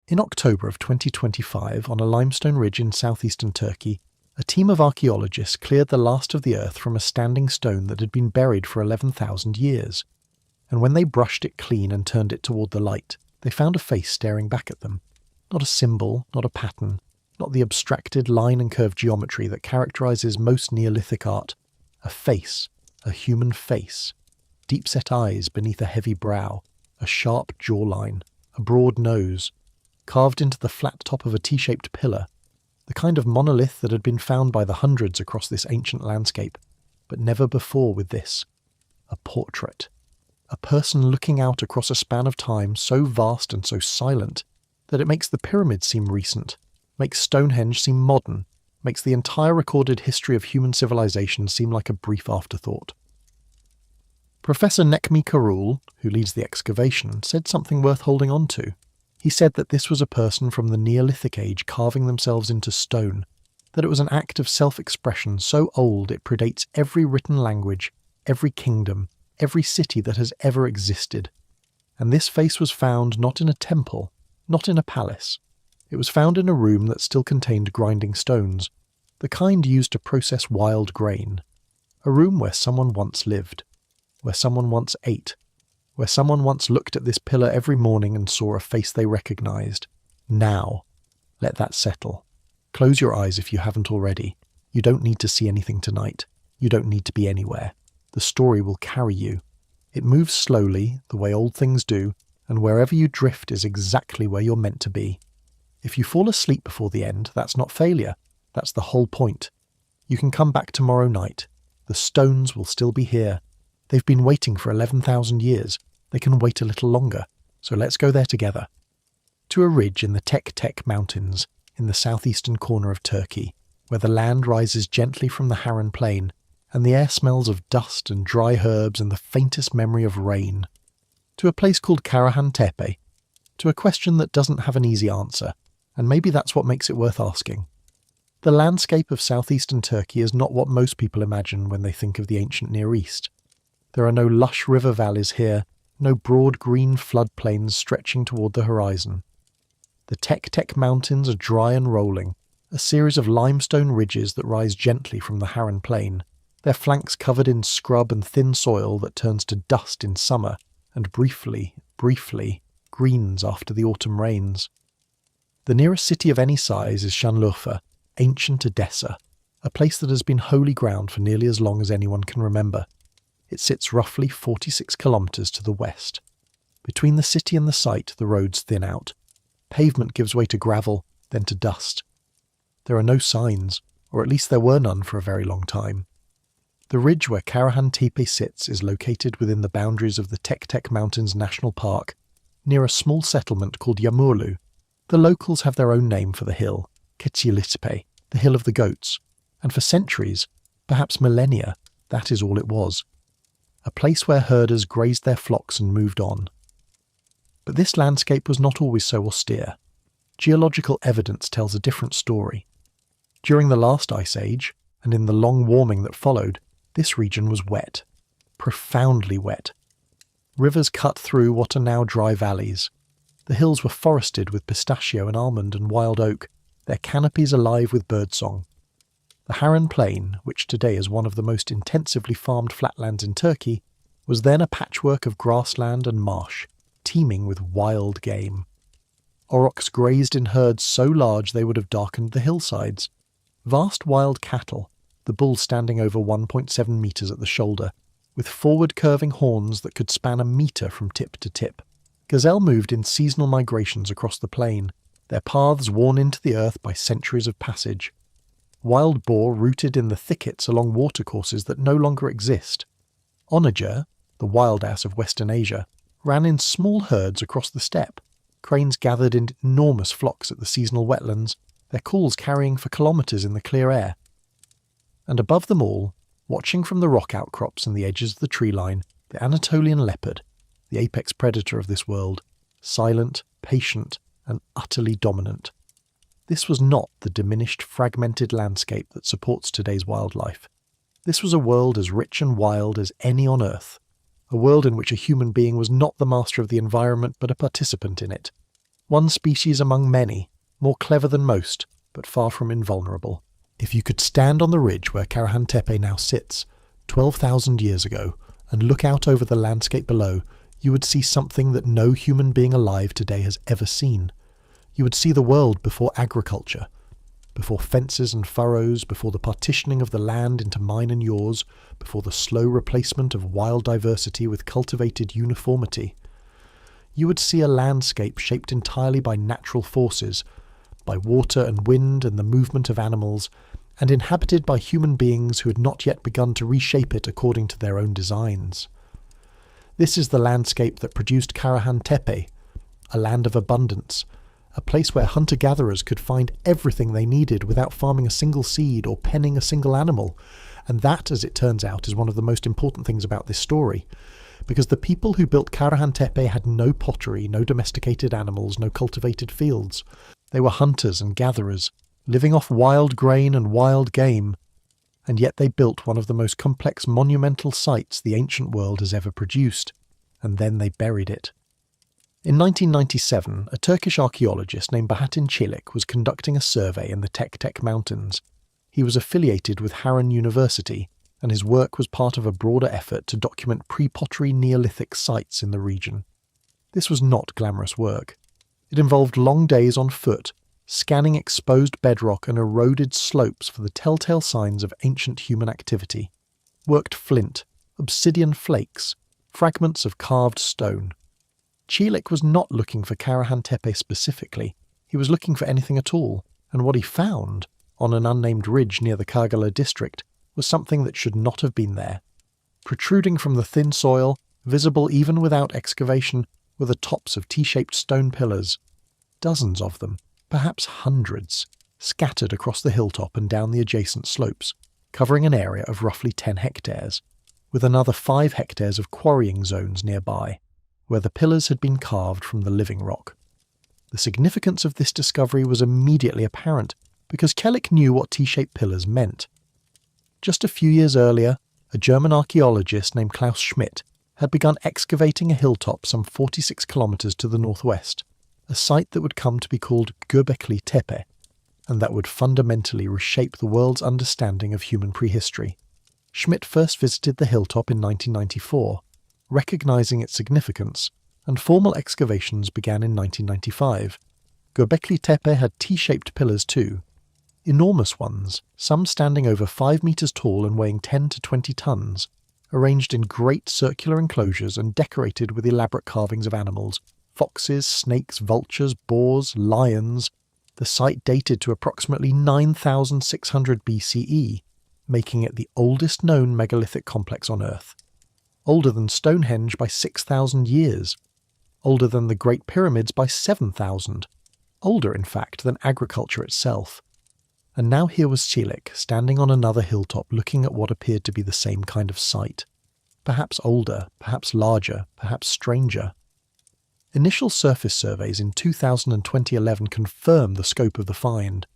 In October of 2025, on a limestone ridge in southeastern Turkey, a team of archaeologists cleared the last of the earth from a standing stone that had been buried for 11,000 years. And when they brushed it clean and turned it toward the light, they found a face staring back at them. Not a symbol, not a pattern, not the abstracted line and curve geometry that characterizes most Neolithic art. A face, a human face. Deep-set eyes beneath a heavy brow, a sharp jawline, a broad nose, carved into the flat top of a T-shaped pillar, the kind of monolith that had been found by the hundreds across this ancient landscape, but never before with this. A portrait. A person looking out across a span of time so vast and so silent that it makes the pyramids seem recent, makes Stonehenge seem modern, makes the entire recorded history of human civilization seem like a brief afterthought. Professor Necmi Karul, who leads the excavation, said something worth holding on to. He said that this was a person from the Neolithic age carving themselves into stone, that it was an act of self-expression so old it predates every written language, every kingdom, every city that has ever existed. And this face was found not in a temple, not in a palace. It was found in a room that still contained grinding stones, the kind used to process wild grain. A room where someone once lived, where someone once ate, where someone once looked at this pillar every morning and saw a face they recognized. Now, let that settle. Close your eyes if you haven't already. You don't need to see anything tonight. You don't need to be anywhere. The story will carry you. It moves slowly, the way old things do, and wherever you drift is exactly where you're meant to be. If you fall asleep before the end, that's not failure. That's the whole point. You can come back tomorrow night. The stones will still be here. They've been waiting for 11,000 years. They can wait a little longer, so let's go there together. To a ridge in the Tek Mountains, in the southeastern corner of Turkey, where the land rises gently from the Harran Plain, and the air smells of dust and dry herbs and the faintest memory of rain. To a place called Karahan Tepe, to a question that doesn't have an easy answer, and maybe that's what makes it worth asking. The landscape of southeastern Turkey is not what most people imagine when they think of the ancient Near East. There are no lush river valleys here, no broad green floodplains stretching toward the horizon. The Tek Mountains are dry and rolling, a series of limestone ridges that rise gently from the Harran Plain, their flanks covered in scrub and thin soil that turns to dust in summer and briefly, greens after the autumn rains. The nearest city of any size is Şanlıurfa, ancient Edessa, a place that has been holy ground for nearly as long as anyone can remember. It sits roughly 46 kilometres to the west. Between the city and the site, the roads thin out. Pavement gives way to gravel, then to dust. There are no signs, or at least there were none for a very long time. The ridge where Karahan Tepe sits is located within the boundaries of the Tek Mountains National Park, near a small settlement called Yağmurlu. The locals have their own name for the hill, Civilisation, the Hill of the Goats, and for centuries, perhaps millennia, that is all it was. A place where herders grazed their flocks and moved on. But this landscape was not always so austere. Geological evidence tells a different story. During the last ice age, and in the long warming that followed, this region was wet. Profoundly wet. Rivers cut through what are now dry valleys. The hills were forested with pistachio and almond and wild oak, their canopies alive with birdsong. The Harran Plain, which today is one of the most intensively farmed flatlands in Turkey, was then a patchwork of grassland and marsh, teeming with wild game. Aurochs grazed in herds so large they would have darkened the hillsides. Vast wild cattle, the bull standing over 1.7 metres at the shoulder, with forward-curving horns that could span a metre from tip to tip. Gazelle moved in seasonal migrations across the plain, their paths worn into the earth by centuries of passage. Wild boar rooted in the thickets along watercourses that no longer exist. Onager, the wild ass of Western Asia, ran in small herds across the steppe. Cranes gathered in enormous flocks at the seasonal wetlands, their calls carrying for kilometres in the clear air. And above them all, watching from the rock outcrops and the edges of the tree line, the Anatolian leopard, the apex predator of this world, silent, patient, and utterly dominant. This was not the diminished, fragmented landscape that supports today's wildlife. This was a world as rich and wild as any on Earth, a world in which a human being was not the master of the environment but a participant in it. One species among many, more clever than most, but far from invulnerable. If you could stand on the ridge where Karahan Tepe now sits, 12,000 years ago, and look out over the landscape below, you would see something that no human being alive today has ever seen. You would see the world before agriculture, before fences and furrows, before the partitioning of the land into mine and yours, before the slow replacement of wild diversity with cultivated uniformity. You would see a landscape shaped entirely by natural forces, by water and wind and the movement of animals, and inhabited by human beings who had not yet begun to reshape it according to their own designs. This is the landscape that produced Karahan Tepe, a land of abundance, a place where hunter-gatherers could find everything they needed without farming a single seed or penning a single animal. And that, as it turns out, is one of the most important things about this story, because the people who built Karahan Tepe had no pottery, no domesticated animals, no cultivated fields. They were hunters and gatherers, living off wild grain and wild game, and yet they built one of the most complex monumental sites the ancient world has ever produced, and then they buried it. In 1997, a Turkish archaeologist named Bahattin Çelik was conducting a survey in the Tek Mountains. He was affiliated with Harran University, and his work was part of a broader effort to document pre-pottery Neolithic sites in the region. This was not glamorous work. It involved long days on foot, scanning exposed bedrock and eroded slopes for the telltale signs of ancient human activity. Worked flint, obsidian flakes, fragments of carved stone. Çelik was not looking for Karahan Tepe specifically. He was looking for anything at all, and what he found, on an unnamed ridge near the Kargala district, was something that should not have been there. Protruding from the thin soil, visible even without excavation, were the tops of T-shaped stone pillars. Dozens of them, perhaps hundreds, scattered across the hilltop and down the adjacent slopes, covering an area of roughly 10 hectares, with another 5 hectares of quarrying zones nearby, where the pillars had been carved from the living rock. The significance of this discovery was immediately apparent, because Çelik knew what T-shaped pillars meant. Just a few years earlier, a German archaeologist named Klaus Schmidt had begun excavating a hilltop some 46 kilometers to the northwest, a site that would come to be called Göbekli Tepe, and that would fundamentally reshape the world's understanding of human prehistory. Schmidt first visited the hilltop in 1994, recognizing its significance, and formal excavations began in 1995. Göbekli Tepe had T-shaped pillars too, enormous ones, some standing over 5 meters tall and weighing 10 to 20 tons, arranged in great circular enclosures and decorated with elaborate carvings of animals, foxes, snakes, vultures, boars, lions. The site dated to approximately 9,600 BCE, making it the oldest known megalithic complex on Earth. Older than Stonehenge by 6,000 years. Older than the Great Pyramids by 7,000. Older, in fact, than agriculture itself. And now here was Çelik, standing on another hilltop looking at what appeared to be the same kind of site. Perhaps older, perhaps larger, perhaps stranger. Initial surface surveys in 2000 and 2011 confirmed the scope of the find.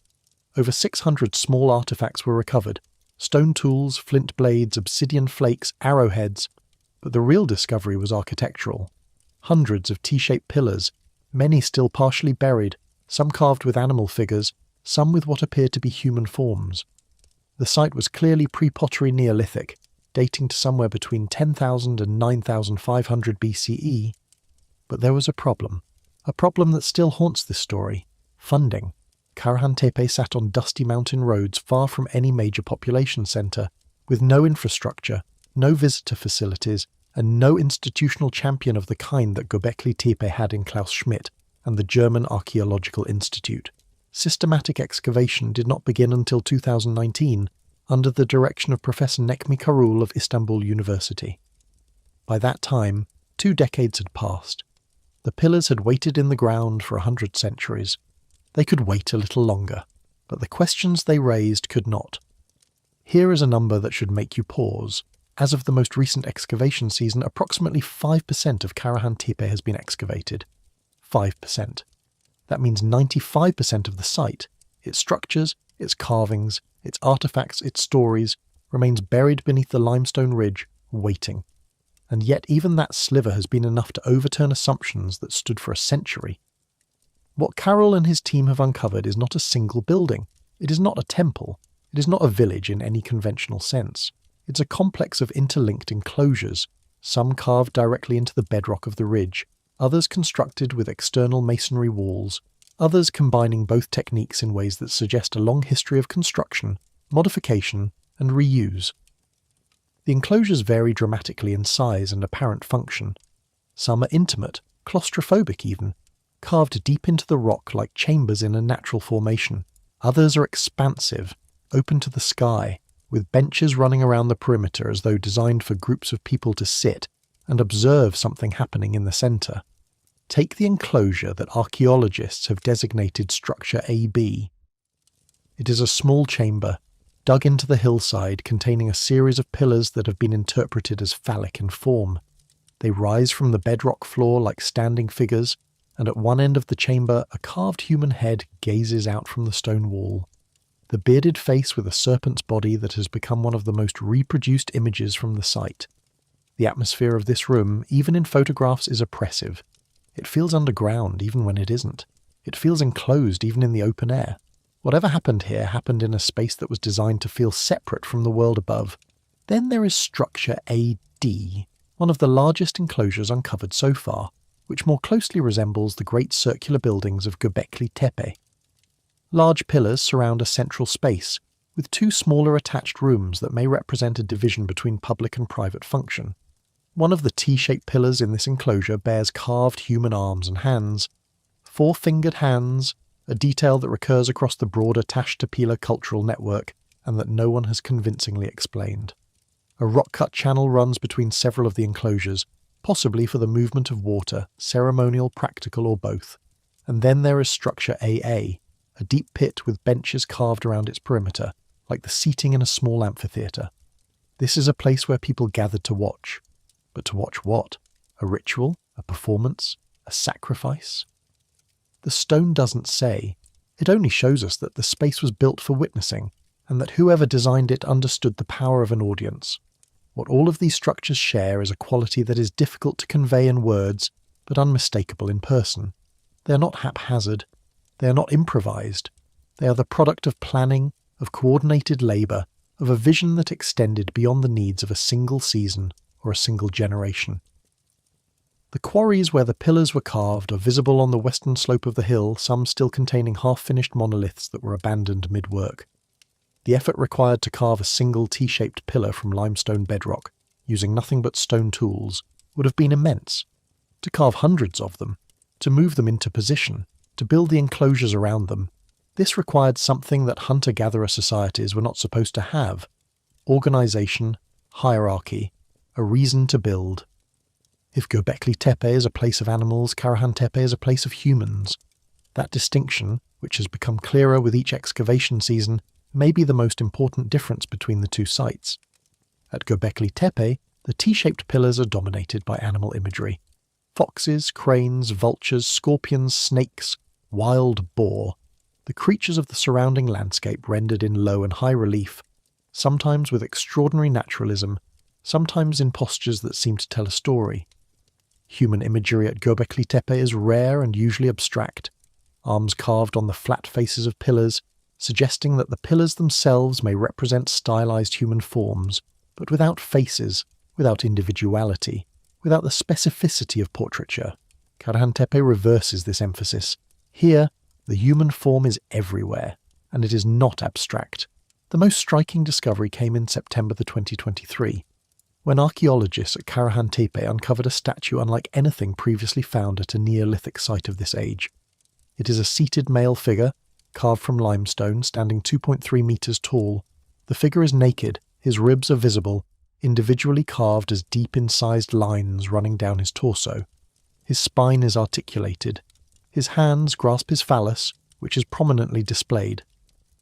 Over 600 small artifacts were recovered, stone tools, flint blades, obsidian flakes, arrowheads, but the real discovery was architectural. Hundreds of T-shaped pillars, many still partially buried, some carved with animal figures, some with what appeared to be human forms. The site was clearly pre-pottery Neolithic, dating to somewhere between 10,000 and 9,500 BCE. But there was a problem that still haunts this story: funding. Karahan Tepe sat on dusty mountain roads far from any major population centre, with no infrastructure, no visitor facilities, and no institutional champion of the kind that Göbekli Tepe had in Klaus Schmidt and the German Archaeological Institute. Systematic excavation did not begin until 2019, under the direction of Professor Necmi Karul of Istanbul University. By that time, 2 decades had passed. The pillars had waited in the ground for 100 centuries. They could wait a little longer, but the questions they raised could not. Here is a number that should make you pause. As of the most recent excavation season, approximately 5% of Karahan Tepe has been excavated. 5%. That means 95% of the site, its structures, its carvings, its artifacts, its stories, remains buried beneath the limestone ridge, waiting. And yet even that sliver has been enough to overturn assumptions that stood for a century. What Carroll and his team have uncovered is not a single building. It is not a temple. It is not a village in any conventional sense. It's a complex of interlinked enclosures, some carved directly into the bedrock of the ridge, others constructed with external masonry walls, others combining both techniques in ways that suggest a long history of construction, modification, and reuse. The enclosures vary dramatically in size and apparent function. Some are intimate, claustrophobic even, carved deep into the rock like chambers in a natural formation. Others are expansive, open to the sky, with benches running around the perimeter as though designed for groups of people to sit and observe something happening in the centre. Take the enclosure that archaeologists have designated Structure AB. It is a small chamber, dug into the hillside, containing a series of pillars that have been interpreted as phallic in form. They rise from the bedrock floor like standing figures, and at one end of the chamber a carved human head gazes out from the stone wall. The bearded face with a serpent's body that has become one of the most reproduced images from the site. The atmosphere of this room, even in photographs, is oppressive. It feels underground even when it isn't. It feels enclosed even in the open air. Whatever happened here happened in a space that was designed to feel separate from the world above. Then there is Structure AD, one of the largest enclosures uncovered so far, which more closely resembles the great circular buildings of Göbekli Tepe. Large pillars surround a central space, with two smaller attached rooms that may represent a division between public and private function. One of the T-shaped pillars in this enclosure bears carved human arms and hands. 4-fingered hands, a detail that recurs across the broader Tash-Tapila cultural network and that no one has convincingly explained. A rock-cut channel runs between several of the enclosures, possibly for the movement of water, ceremonial, practical, or both. And then there is Structure AA, a deep pit with benches carved around its perimeter, like the seating in a small amphitheatre. This is a place where people gathered to watch. But to watch what? A ritual? A performance? A sacrifice? The stone doesn't say. It only shows us that the space was built for witnessing, and that whoever designed it understood the power of an audience. What all of these structures share is a quality that is difficult to convey in words, but unmistakable in person. They are not haphazard. They are not improvised. They are the product of planning, of coordinated labour, of a vision that extended beyond the needs of a single season or a single generation. The quarries where the pillars were carved are visible on the western slope of the hill, some still containing half-finished monoliths that were abandoned mid-work. The effort required to carve a single T-shaped pillar from limestone bedrock, using nothing but stone tools, would have been immense. To carve hundreds of them, to move them into position, to build the enclosures around them, this required something that hunter-gatherer societies were not supposed to have: organisation, hierarchy, a reason to build. If Göbekli Tepe is a place of animals, Karahan Tepe is a place of humans. That distinction, which has become clearer with each excavation season, may be the most important difference between the two sites. At Göbekli Tepe, the T-shaped pillars are dominated by animal imagery. Foxes, cranes, vultures, scorpions, snakes, wild boar, the creatures of the surrounding landscape rendered in low and high relief, sometimes with extraordinary naturalism, sometimes in postures that seem to tell a story. Human imagery at Göbekli Tepe is rare and usually abstract, arms carved on the flat faces of pillars, suggesting that the pillars themselves may represent stylized human forms, but without faces, without individuality, without the specificity of portraiture. Karahan Tepe reverses this emphasis. Here, the human form is everywhere, and it is not abstract. The most striking discovery came in September 2023, when archaeologists at Karahan Tepe uncovered a statue unlike anything previously found at a Neolithic site of this age. It is a seated male figure, carved from limestone, standing 2.3 meters tall. The figure is naked, his ribs are visible, individually carved as deep incised lines running down his torso. His spine is articulated. His hands grasp his phallus, which is prominently displayed.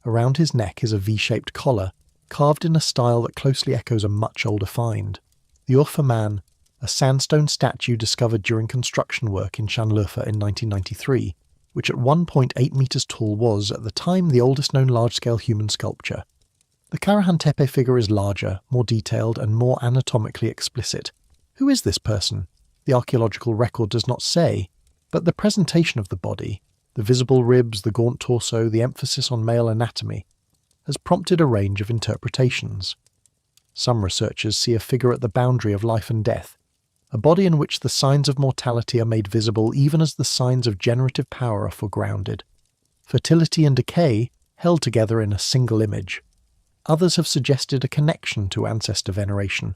Around his neck is a V-shaped collar, carved in a style that closely echoes a much older find. The Urfa Man, a sandstone statue discovered during construction work in Şanlıurfa in 1993, which at 1.8 meters tall was, at the time, the oldest known large-scale human sculpture. The Karahan Tepe figure is larger, more detailed, and more anatomically explicit. Who is this person? The archaeological record does not say, but the presentation of the body, The visible ribs, the gaunt torso, the emphasis on male anatomy has prompted a range of interpretations. Some researchers see a figure at the boundary of life and death, a body in which the signs of mortality are made visible even as the signs of generative power are foregrounded. Fertility and decay held together in a single image. Others have suggested a connection to ancestor veneration,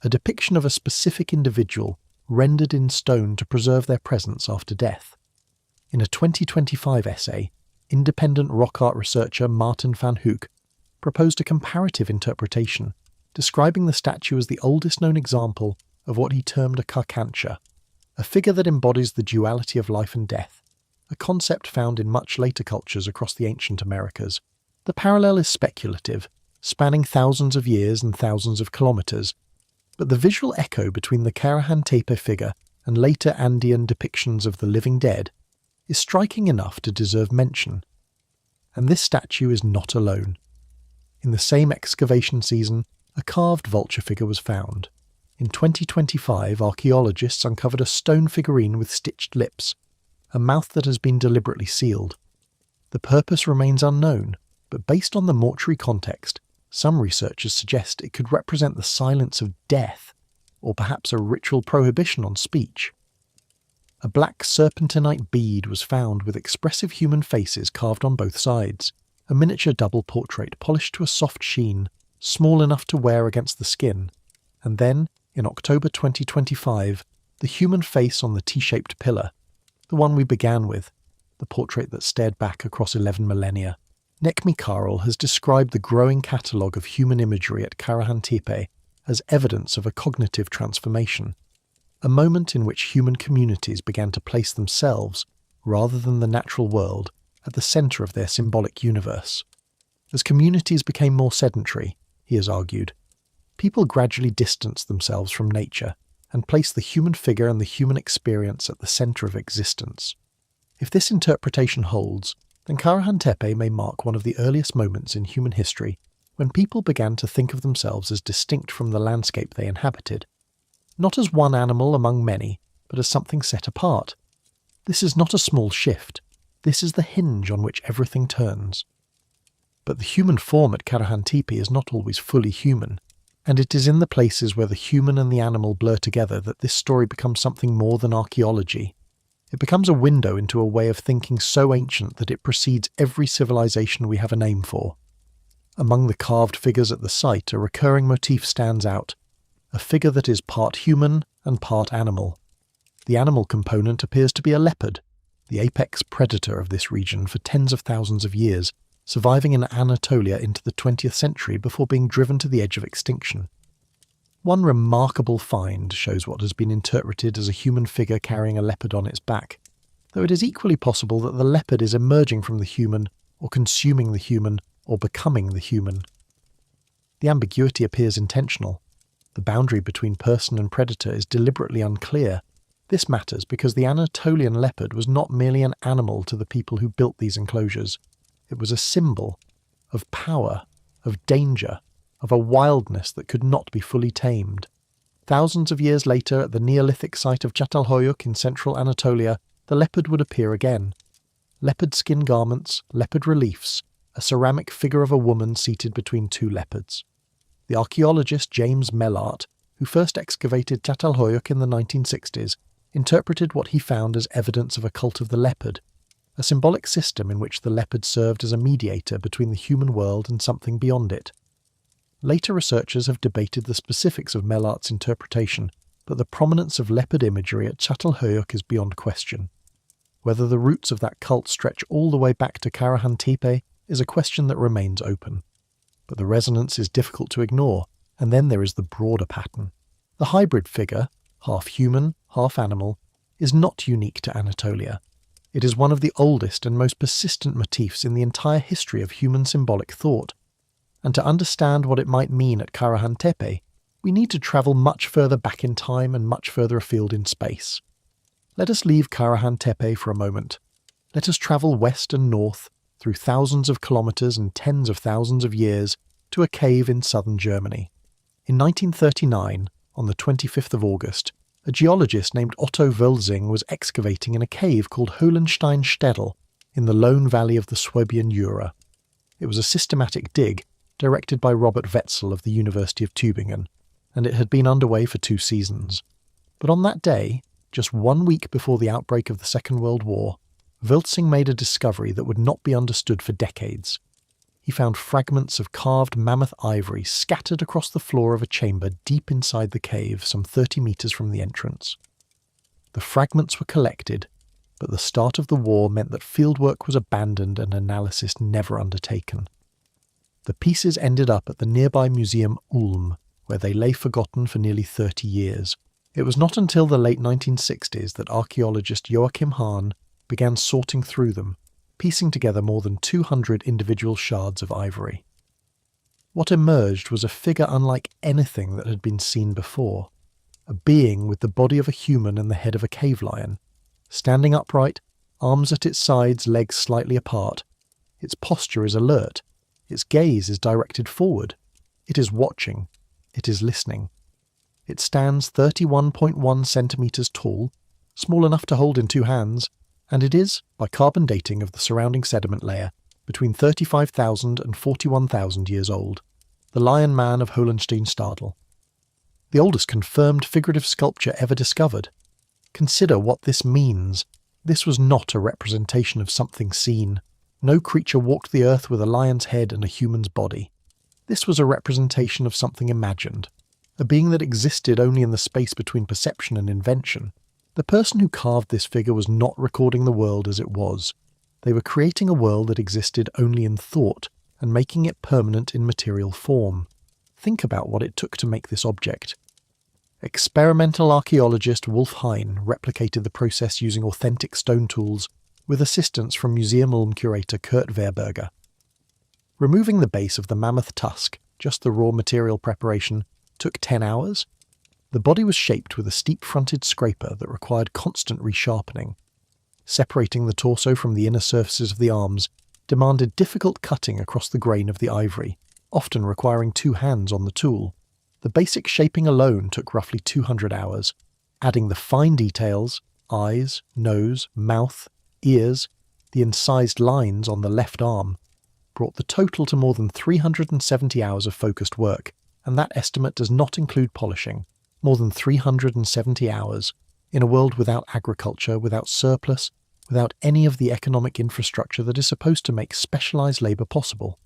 a depiction of a specific individual rendered in stone to preserve their presence after death. In a 2025 essay, independent rock art researcher Martin van Hoek proposed a comparative interpretation, describing the statue as the oldest known example of what he termed a carcantia, a figure that embodies the duality of life and death, a concept found in much later cultures across the ancient Americas. The parallel is speculative, spanning thousands of years and thousands of kilometers, but the visual echo between the Karahan Tepe figure and later Andean depictions of the living dead is striking enough to deserve mention. And this statue is not alone. In the same excavation season, a carved vulture figure was found. In 2025, archaeologists uncovered a stone figurine with stitched lips, a mouth that has been deliberately sealed. The purpose remains unknown, but based on the mortuary context, some researchers suggest it could represent the silence of death, or perhaps a ritual prohibition on speech. A black serpentinite bead was found with expressive human faces carved on both sides, a miniature double portrait polished to a soft sheen, small enough to wear against the skin, and then, in October 2025, the human face on the T-shaped pillar, the one we began with, the portrait that stared back across 11 millennia. Necmi Karel has described the growing catalogue of human imagery at Karahan Tepe as evidence of a cognitive transformation, a moment in which human communities began to place themselves, rather than the natural world, at the centre of their symbolic universe. As communities became more sedentary, he has argued, people gradually distanced themselves from nature and placed the human figure and the human experience at the centre of existence. If this interpretation holds, then Karahan Tepe may mark one of the earliest moments in human history when people began to think of themselves as distinct from the landscape they inhabited, not as one animal among many, but as something set apart. This is not a small shift. This is the hinge on which everything turns. But the human form at Karahan Tepe is not always fully human, and it is in the places where the human and the animal blur together that this story becomes something more than archaeology. It becomes a window into a way of thinking so ancient that it precedes every civilization we have a name for. Among the carved figures at the site, a recurring motif stands out, a figure that is part human and part animal. The animal component appears to be a leopard, the apex predator of this region for tens of thousands of years, surviving in Anatolia into the 20th century before being driven to the edge of extinction. One remarkable find shows what has been interpreted as a human figure carrying a leopard on its back, though it is equally possible that the leopard is emerging from the human, or consuming the human, or becoming the human. The ambiguity appears intentional. The boundary between person and predator is deliberately unclear. This matters because the Anatolian leopard was not merely an animal to the people who built these enclosures. It was a symbol of power, of danger, of a wildness that could not be fully tamed. Thousands of years later, at the Neolithic site of Çatalhöyük in central Anatolia, the leopard would appear again. Leopard skin garments, leopard reliefs, a ceramic figure of a woman seated between two leopards. The archaeologist James Mellart, who first excavated Çatalhöyük in the 1960s, interpreted what he found as evidence of a cult of the leopard, a symbolic system in which the leopard served as a mediator between the human world and something beyond it. Later researchers have debated the specifics of Mellart's interpretation, but the prominence of leopard imagery at Çatalhöyük is beyond question. Whether the roots of that cult stretch all the way back to Karahan Tepe is a question that remains open. But the resonance is difficult to ignore, and then there is the broader pattern. The hybrid figure, half human, half animal, is not unique to Anatolia. It is one of the oldest and most persistent motifs in the entire history of human symbolic thought. And to understand what it might mean at Karahan Tepe, we need to travel much further back in time and much further afield in space. Let us leave Karahan Tepe for a moment. Let us travel west and north, through thousands of kilometers and tens of thousands of years, to a cave in southern Germany. In 1939, on the 25th of August, a geologist named Otto Wölsing was excavating in a cave called Höhlenstein Städel, in the lone valley of the Swabian Jura. It was a systematic dig directed by Robert Wetzel of the University of Tübingen, and it had been underway for 2 seasons. But on that day, just 1 week before the outbreak of the Second World War, Wiltzing made a discovery that would not be understood for decades. He found fragments of carved mammoth ivory scattered across the floor of a chamber deep inside the cave, some 30 metres from the entrance. The fragments were collected, but the start of the war meant that fieldwork was abandoned and analysis never undertaken. The pieces ended up at the nearby museum Ulm, where they lay forgotten for nearly 30 years. It was not until the late 1960s that archaeologist Joachim Hahn began sorting through them, piecing together more than 200 individual shards of ivory. What emerged was a figure unlike anything that had been seen before, a being with the body of a human and the head of a cave lion, standing upright, arms at its sides, legs slightly apart. Its posture is alert, its gaze is directed forward, it is watching, it is listening. It stands 31.1 centimetres tall, small enough to hold in 2 hands, and it is, by carbon dating of the surrounding sediment layer, between 35,000 and 41,000 years old, the Lion Man of Hohenstein-Stadel. The oldest confirmed figurative sculpture ever discovered. Consider what this means. This was not a representation of something seen. No creature walked the earth with a lion's head and a human's body. This was a representation of something imagined, a being that existed only in the space between perception and invention. The person who carved this figure was not recording the world as it was. They were creating a world that existed only in thought and making it permanent in material form. Think about what it took to make this object. Experimental archaeologist Wolf Hein replicated the process using authentic stone tools with assistance from Museum Ulm curator Kurt Verberger. Removing the base of the mammoth tusk, just the raw material preparation, took 10 hours. The body was shaped with a steep-fronted scraper that required constant resharpening. Separating the torso from the inner surfaces of the arms demanded difficult cutting across the grain of the ivory, often requiring 2 hands on the tool. The basic shaping alone took roughly 200 hours. Adding the fine details, eyes, nose, mouth, ears, the incised lines on the left arm, brought the total to more than 370 hours of focused work, and that estimate does not include polishing. More than 370 hours, in a world without agriculture, without surplus, without any of the economic infrastructure that is supposed to make specialised labour possible.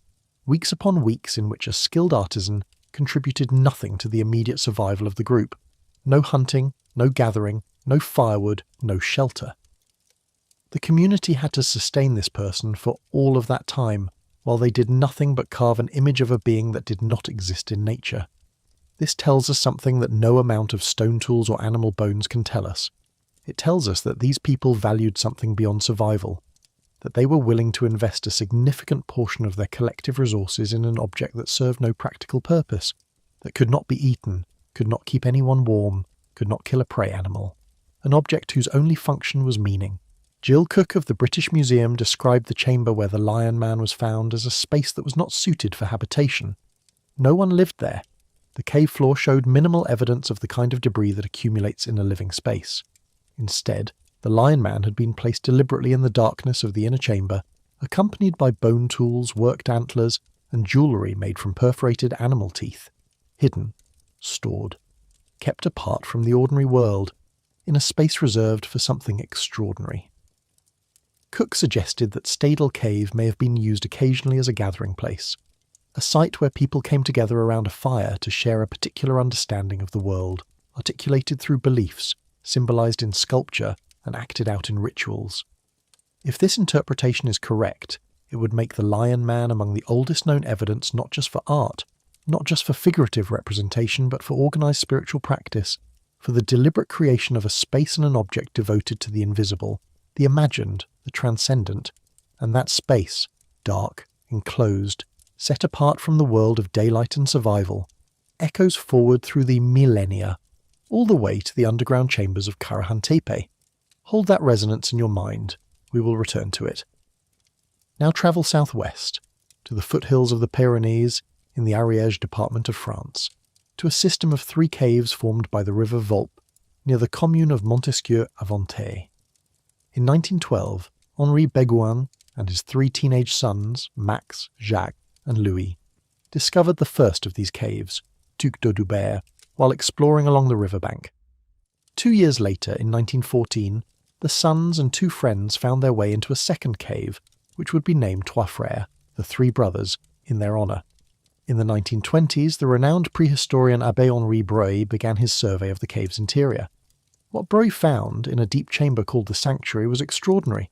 Weeks upon weeks in which a skilled artisan contributed nothing to the immediate survival of the group. No hunting, no gathering, no firewood, no shelter. The community had to sustain this person for all of that time, while they did nothing but carve an image of a being that did not exist in nature. This tells us something that no amount of stone tools or animal bones can tell us. It tells us that these people valued something beyond survival, that they were willing to invest a significant portion of their collective resources in an object that served no practical purpose, that could not be eaten, could not keep anyone warm, could not kill a prey animal, an object whose only function was meaning. Jill Cook of the British Museum described the chamber where the Lion Man was found as a space that was not suited for habitation. No one lived there. The cave floor showed minimal evidence of the kind of debris that accumulates in a living space. Instead, the Lion Man had been placed deliberately in the darkness of the inner chamber, accompanied by bone tools, worked antlers, and jewellery made from perforated animal teeth. Hidden, stored, kept apart from the ordinary world, in a space reserved for something extraordinary. Cook suggested that Stadel Cave may have been used occasionally as a gathering place, a site where people came together around a fire to share a particular understanding of the world, articulated through beliefs, symbolised in sculpture, and acted out in rituals. If this interpretation is correct, it would make the Lion Man among the oldest known evidence not just for art, not just for figurative representation, but for organised spiritual practice, for the deliberate creation of a space and an object devoted to the invisible, the imagined, the transcendent, and that space, dark, enclosed, set apart from the world of daylight and survival, echoes forward through the millennia, all the way to the underground chambers of Karahan Tepe. Hold that resonance in your mind. We will return to it. Now travel southwest, to the foothills of the Pyrenees in the Ariège department of France, to a system of 3 caves formed by the river Volpe near the commune of Montesquieu-Aventais. In 1912, Henri Beguin, and his 3 teenage sons, Max, Jacques, and Louis, discovered the first of these caves, Duc de Dubert, while exploring along the riverbank. 2 years later, in 1914, the sons and 2 friends found their way into a second cave, which would be named Trois Frères, the 3 brothers, in their honour. In the 1920s, the renowned prehistorian Abbé-Henri Breuil began his survey of the cave's interior. What Breuil found in a deep chamber called the Sanctuary was extraordinary.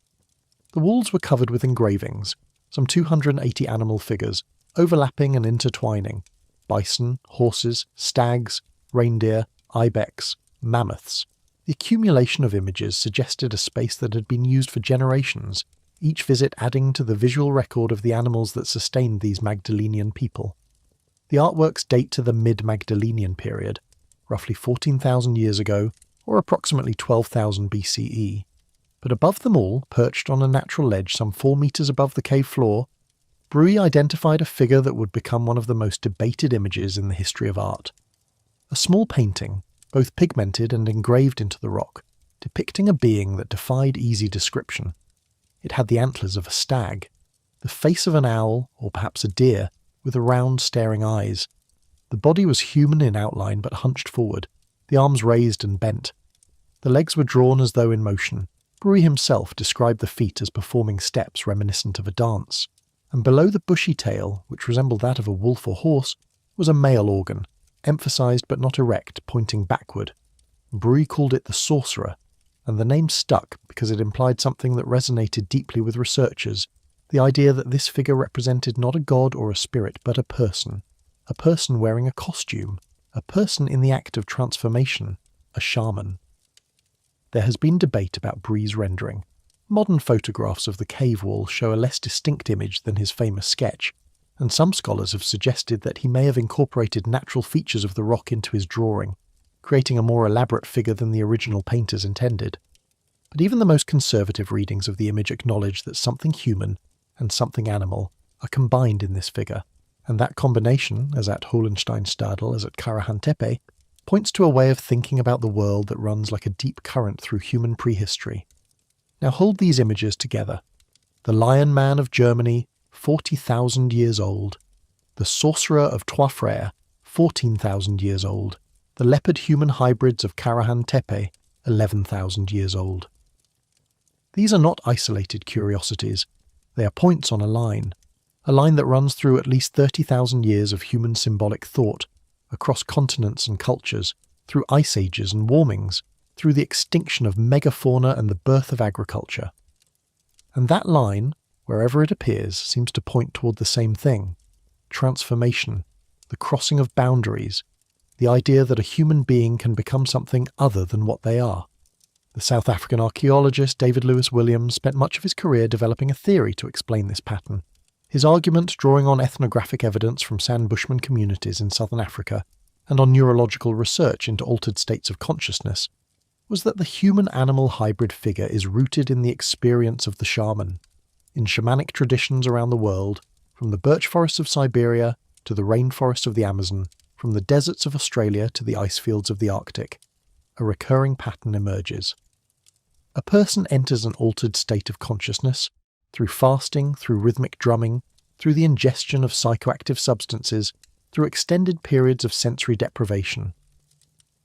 The walls were covered with engravings, some 280 animal figures, overlapping and intertwining: bison, horses, stags, reindeer, ibex, mammoths. The accumulation of images suggested a space that had been used for generations, each visit adding to the visual record of the animals that sustained these Magdalenian people. The artworks date to the mid-Magdalenian period, roughly 14,000 years ago, or approximately 12,000 BCE. But above them all, perched on a natural ledge some 4 meters above the cave floor, Breuil identified a figure that would become one of the most debated images in the history of art. A small painting, both pigmented and engraved into the rock, depicting a being that defied easy description. It had the antlers of a stag, the face of an owl, or perhaps a deer, with round staring eyes. The body was human in outline but hunched forward, the arms raised and bent. The legs were drawn as though in motion. Breuil himself described the feet as performing steps reminiscent of a dance. And below the bushy tail, which resembled that of a wolf or horse, was a male organ, emphasized but not erect, pointing backward. Breuil called it the sorcerer, and the name stuck because it implied something that resonated deeply with researchers: the idea that this figure represented not a god or a spirit, but a person wearing a costume, a person in the act of transformation, a shaman. There has been debate about Breuil's rendering. Modern photographs of the cave wall show a less distinct image than his famous sketch, and some scholars have suggested that he may have incorporated natural features of the rock into his drawing, creating a more elaborate figure than the original painters intended. But even the most conservative readings of the image acknowledge that something human and something animal are combined in this figure, and that combination, as at Hohensteinstadel as at Karahan Tepe, points to a way of thinking about the world that runs like a deep current through human prehistory. Now hold these images together. The Lion Man of Germany, 40,000 years old. The Sorcerer of Trois Frères, 14,000 years old. The leopard-human hybrids of Karahan Tepe, 11,000 years old. These are not isolated curiosities. They are points on a line that runs through at least 30,000 years of human symbolic thought, across continents and cultures, through ice ages and warmings, through the extinction of megafauna and the birth of agriculture. And that line, wherever it appears, seems to point toward the same thing: transformation, the crossing of boundaries, the idea that a human being can become something other than what they are. The South African archaeologist David Lewis Williams spent much of his career developing a theory to explain this pattern. His argument, drawing on ethnographic evidence from San Bushman communities in southern Africa and on neurological research into altered states of consciousness, was that the human-animal hybrid figure is rooted in the experience of the shaman. In shamanic traditions around the world, from the birch forests of Siberia to the rainforests of the Amazon, from the deserts of Australia to the ice fields of the Arctic, a recurring pattern emerges. A person enters an altered state of consciousness through fasting, through rhythmic drumming, through the ingestion of psychoactive substances, through extended periods of sensory deprivation.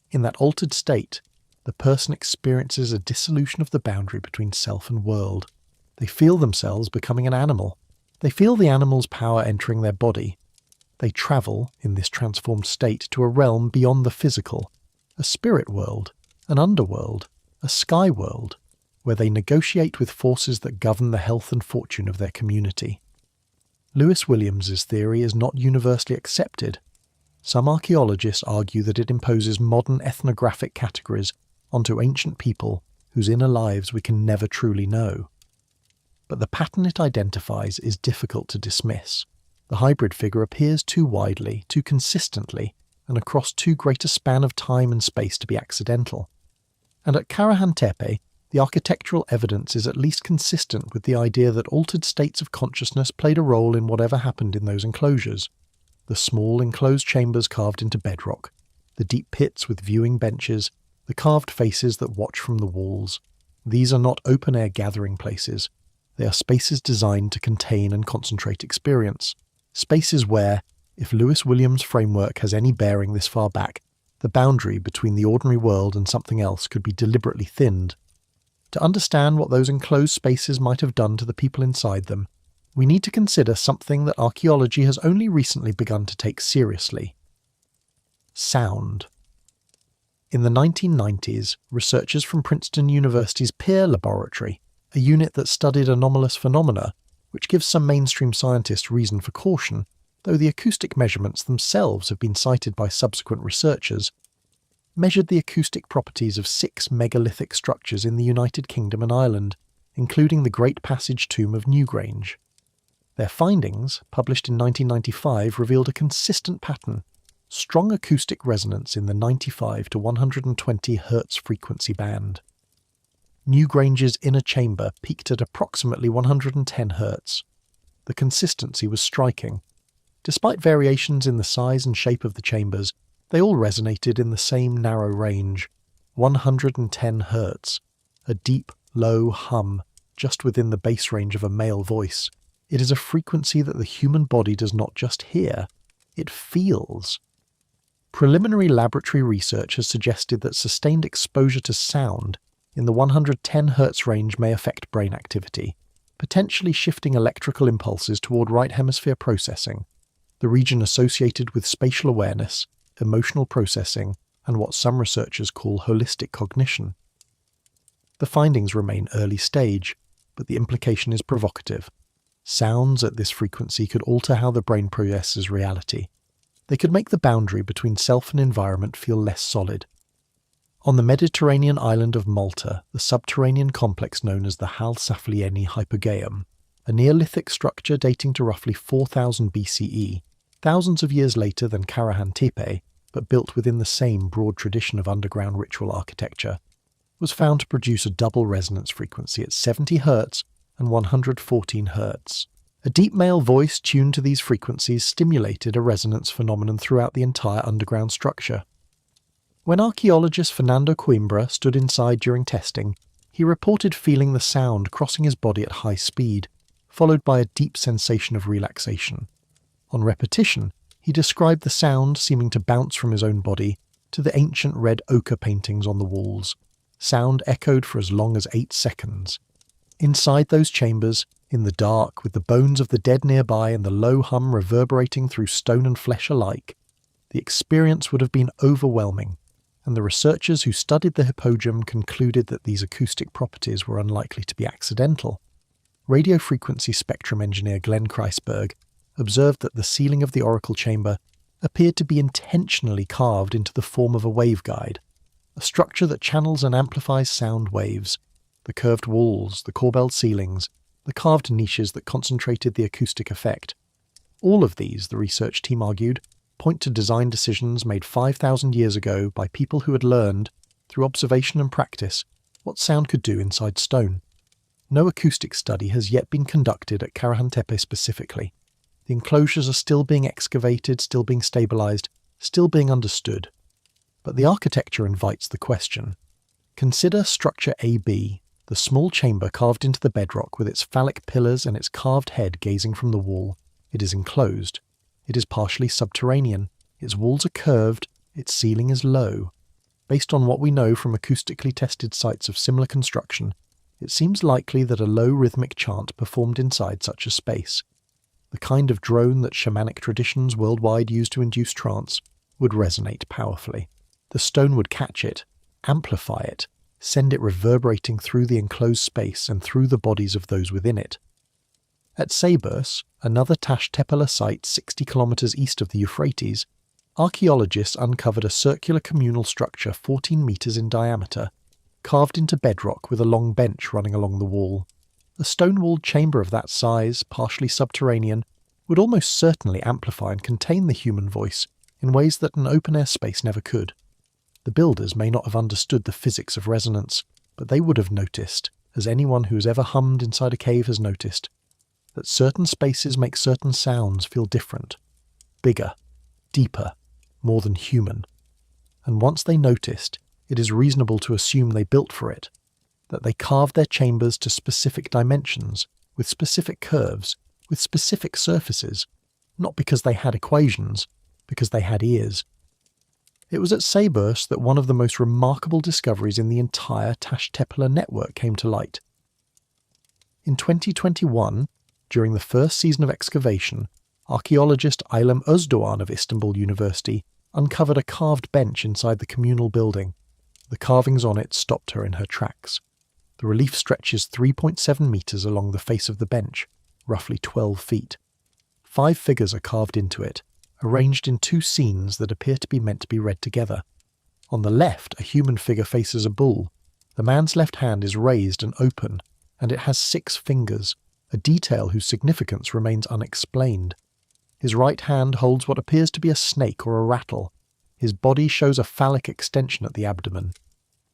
In that altered state, the person experiences a dissolution of the boundary between self and world. They feel themselves becoming an animal. They feel the animal's power entering their body. They travel, in this transformed state, to a realm beyond the physical, a spirit world, an underworld, a sky world, where they negotiate with forces that govern the health and fortune of their community. Lewis Williams's theory is not universally accepted. Some archaeologists argue that it imposes modern ethnographic categories onto ancient people whose inner lives we can never truly know. But the pattern it identifies is difficult to dismiss. The hybrid figure appears too widely, too consistently, and across too great a span of time and space to be accidental. And at Karahan Tepe, the architectural evidence is at least consistent with the idea that altered states of consciousness played a role in whatever happened in those enclosures. The small enclosed chambers carved into bedrock, the deep pits with viewing benches, the carved faces that watch from the walls. These are not open-air gathering places. They are spaces designed to contain and concentrate experience. Spaces where, if Lewis Williams' framework has any bearing this far back, the boundary between the ordinary world and something else could be deliberately thinned. To understand what those enclosed spaces might have done to the people inside them, we need to consider something that archaeology has only recently begun to take seriously: sound. In the 1990s, researchers from Princeton University's PEER laboratory, a unit that studied anomalous phenomena, which gives some mainstream scientists reason for caution, though the acoustic measurements themselves have been cited by subsequent researchers, measured the acoustic properties of 6 megalithic structures in the United Kingdom and Ireland, including the Great Passage Tomb of Newgrange. Their findings, published in 1995, revealed a consistent pattern: strong acoustic resonance in the 95 to 120 Hz frequency band. Newgrange's inner chamber peaked at approximately 110 Hz. The consistency was striking. Despite variations in the size and shape of the chambers, they all resonated in the same narrow range, 110 Hz, a deep, low hum just within the bass range of a male voice. It is a frequency that the human body does not just hear, it feels. Preliminary laboratory research has suggested that sustained exposure to sound in the 110 Hz range may affect brain activity, potentially shifting electrical impulses toward right hemisphere processing, the region associated with spatial awareness, emotional processing, and what some researchers call holistic cognition. The findings remain early stage, but the implication is provocative. Sounds at this frequency could alter how the brain processes reality. They could make the boundary between self and environment feel less solid. On the Mediterranean island of Malta, the subterranean complex known as the Hal-Saflieni Hypogeum, a Neolithic structure dating to roughly 4000 BCE, thousands of years later than Karahan Tepe, but built within the same broad tradition of underground ritual architecture, was found to produce a double resonance frequency at 70 Hz and 114 Hz. A deep male voice tuned to these frequencies stimulated a resonance phenomenon throughout the entire underground structure. When archaeologist Fernando Coimbra stood inside during testing, he reported feeling the sound crossing his body at high speed, followed by a deep sensation of relaxation. On repetition, he described the sound seeming to bounce from his own body to the ancient red ochre paintings on the walls. Sound echoed for as long as 8 seconds. Inside those chambers, in the dark, with the bones of the dead nearby and the low hum reverberating through stone and flesh alike, the experience would have been overwhelming, and the researchers who studied the hypogeum concluded that these acoustic properties were unlikely to be accidental. Radio frequency spectrum engineer Glenn Kreisberg observed that the ceiling of the oracle chamber appeared to be intentionally carved into the form of a waveguide, a structure that channels and amplifies sound waves. The curved walls, the corbelled ceilings, the carved niches that concentrated the acoustic effect. All of these, the research team argued, point to design decisions made 5,000 years ago by people who had learned, through observation and practice, what sound could do inside stone. No acoustic study has yet been conducted at Karahan Tepe specifically. The enclosures are still being excavated, still being stabilized, still being understood. But the architecture invites the question. Consider structure AB, the small chamber carved into the bedrock with its phallic pillars and its carved head gazing from the wall. It is enclosed. It is partially subterranean. Its walls are curved. Its ceiling is low. Based on what we know from acoustically tested sites of similar construction, it seems likely that a low rhythmic chant performed inside such a space, the kind of drone that shamanic traditions worldwide use to induce trance, would resonate powerfully. The stone would catch it, amplify it, send it reverberating through the enclosed space and through the bodies of those within it. At Seburs, another Tash Tepela site 60 kilometers east of the Euphrates, archaeologists uncovered a circular communal structure 14 meters in diameter, carved into bedrock with a long bench running along the wall. A stone-walled chamber of that size, partially subterranean, would almost certainly amplify and contain the human voice in ways that an open-air space never could. The builders may not have understood the physics of resonance, but they would have noticed, as anyone who has ever hummed inside a cave has noticed, that certain spaces make certain sounds feel different, bigger, deeper, more than human. And once they noticed, it is reasonable to assume they built for it, that they carved their chambers to specific dimensions, with specific curves, with specific surfaces, not because they had equations, because they had ears. It was at Saburs that one of the most remarkable discoveries in the entire Taş Tepeler network came to light. In 2021, during the first season of excavation, archaeologist Aylem Özdoğan of Istanbul University uncovered a carved bench inside the communal building. The carvings on it stopped her in her tracks. The relief stretches 3.7 metres along the face of the bench, roughly 12 feet. 5 figures are carved into it, arranged in 2 scenes that appear to be meant to be read together. On the left, a human figure faces a bull. The man's left hand is raised and open, and it has 6 fingers, a detail whose significance remains unexplained. His right hand holds what appears to be a snake or a rattle. His body shows a phallic extension at the abdomen.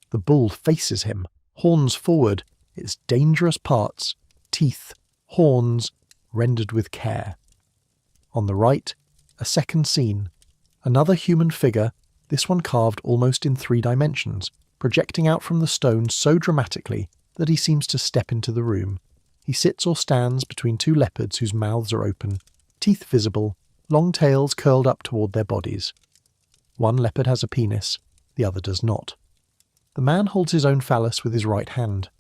The bull faces him, horns forward, its dangerous parts, teeth, horns, rendered with care. On the right, a second scene. Another human figure, this one carved almost in 3 dimensions, projecting out from the stone so dramatically that he seems to step into the room. He sits or stands between 2 leopards whose mouths are open, teeth visible, long tails curled up toward their bodies. One leopard has a penis, the other does not. The man holds his own phallus with his right hand.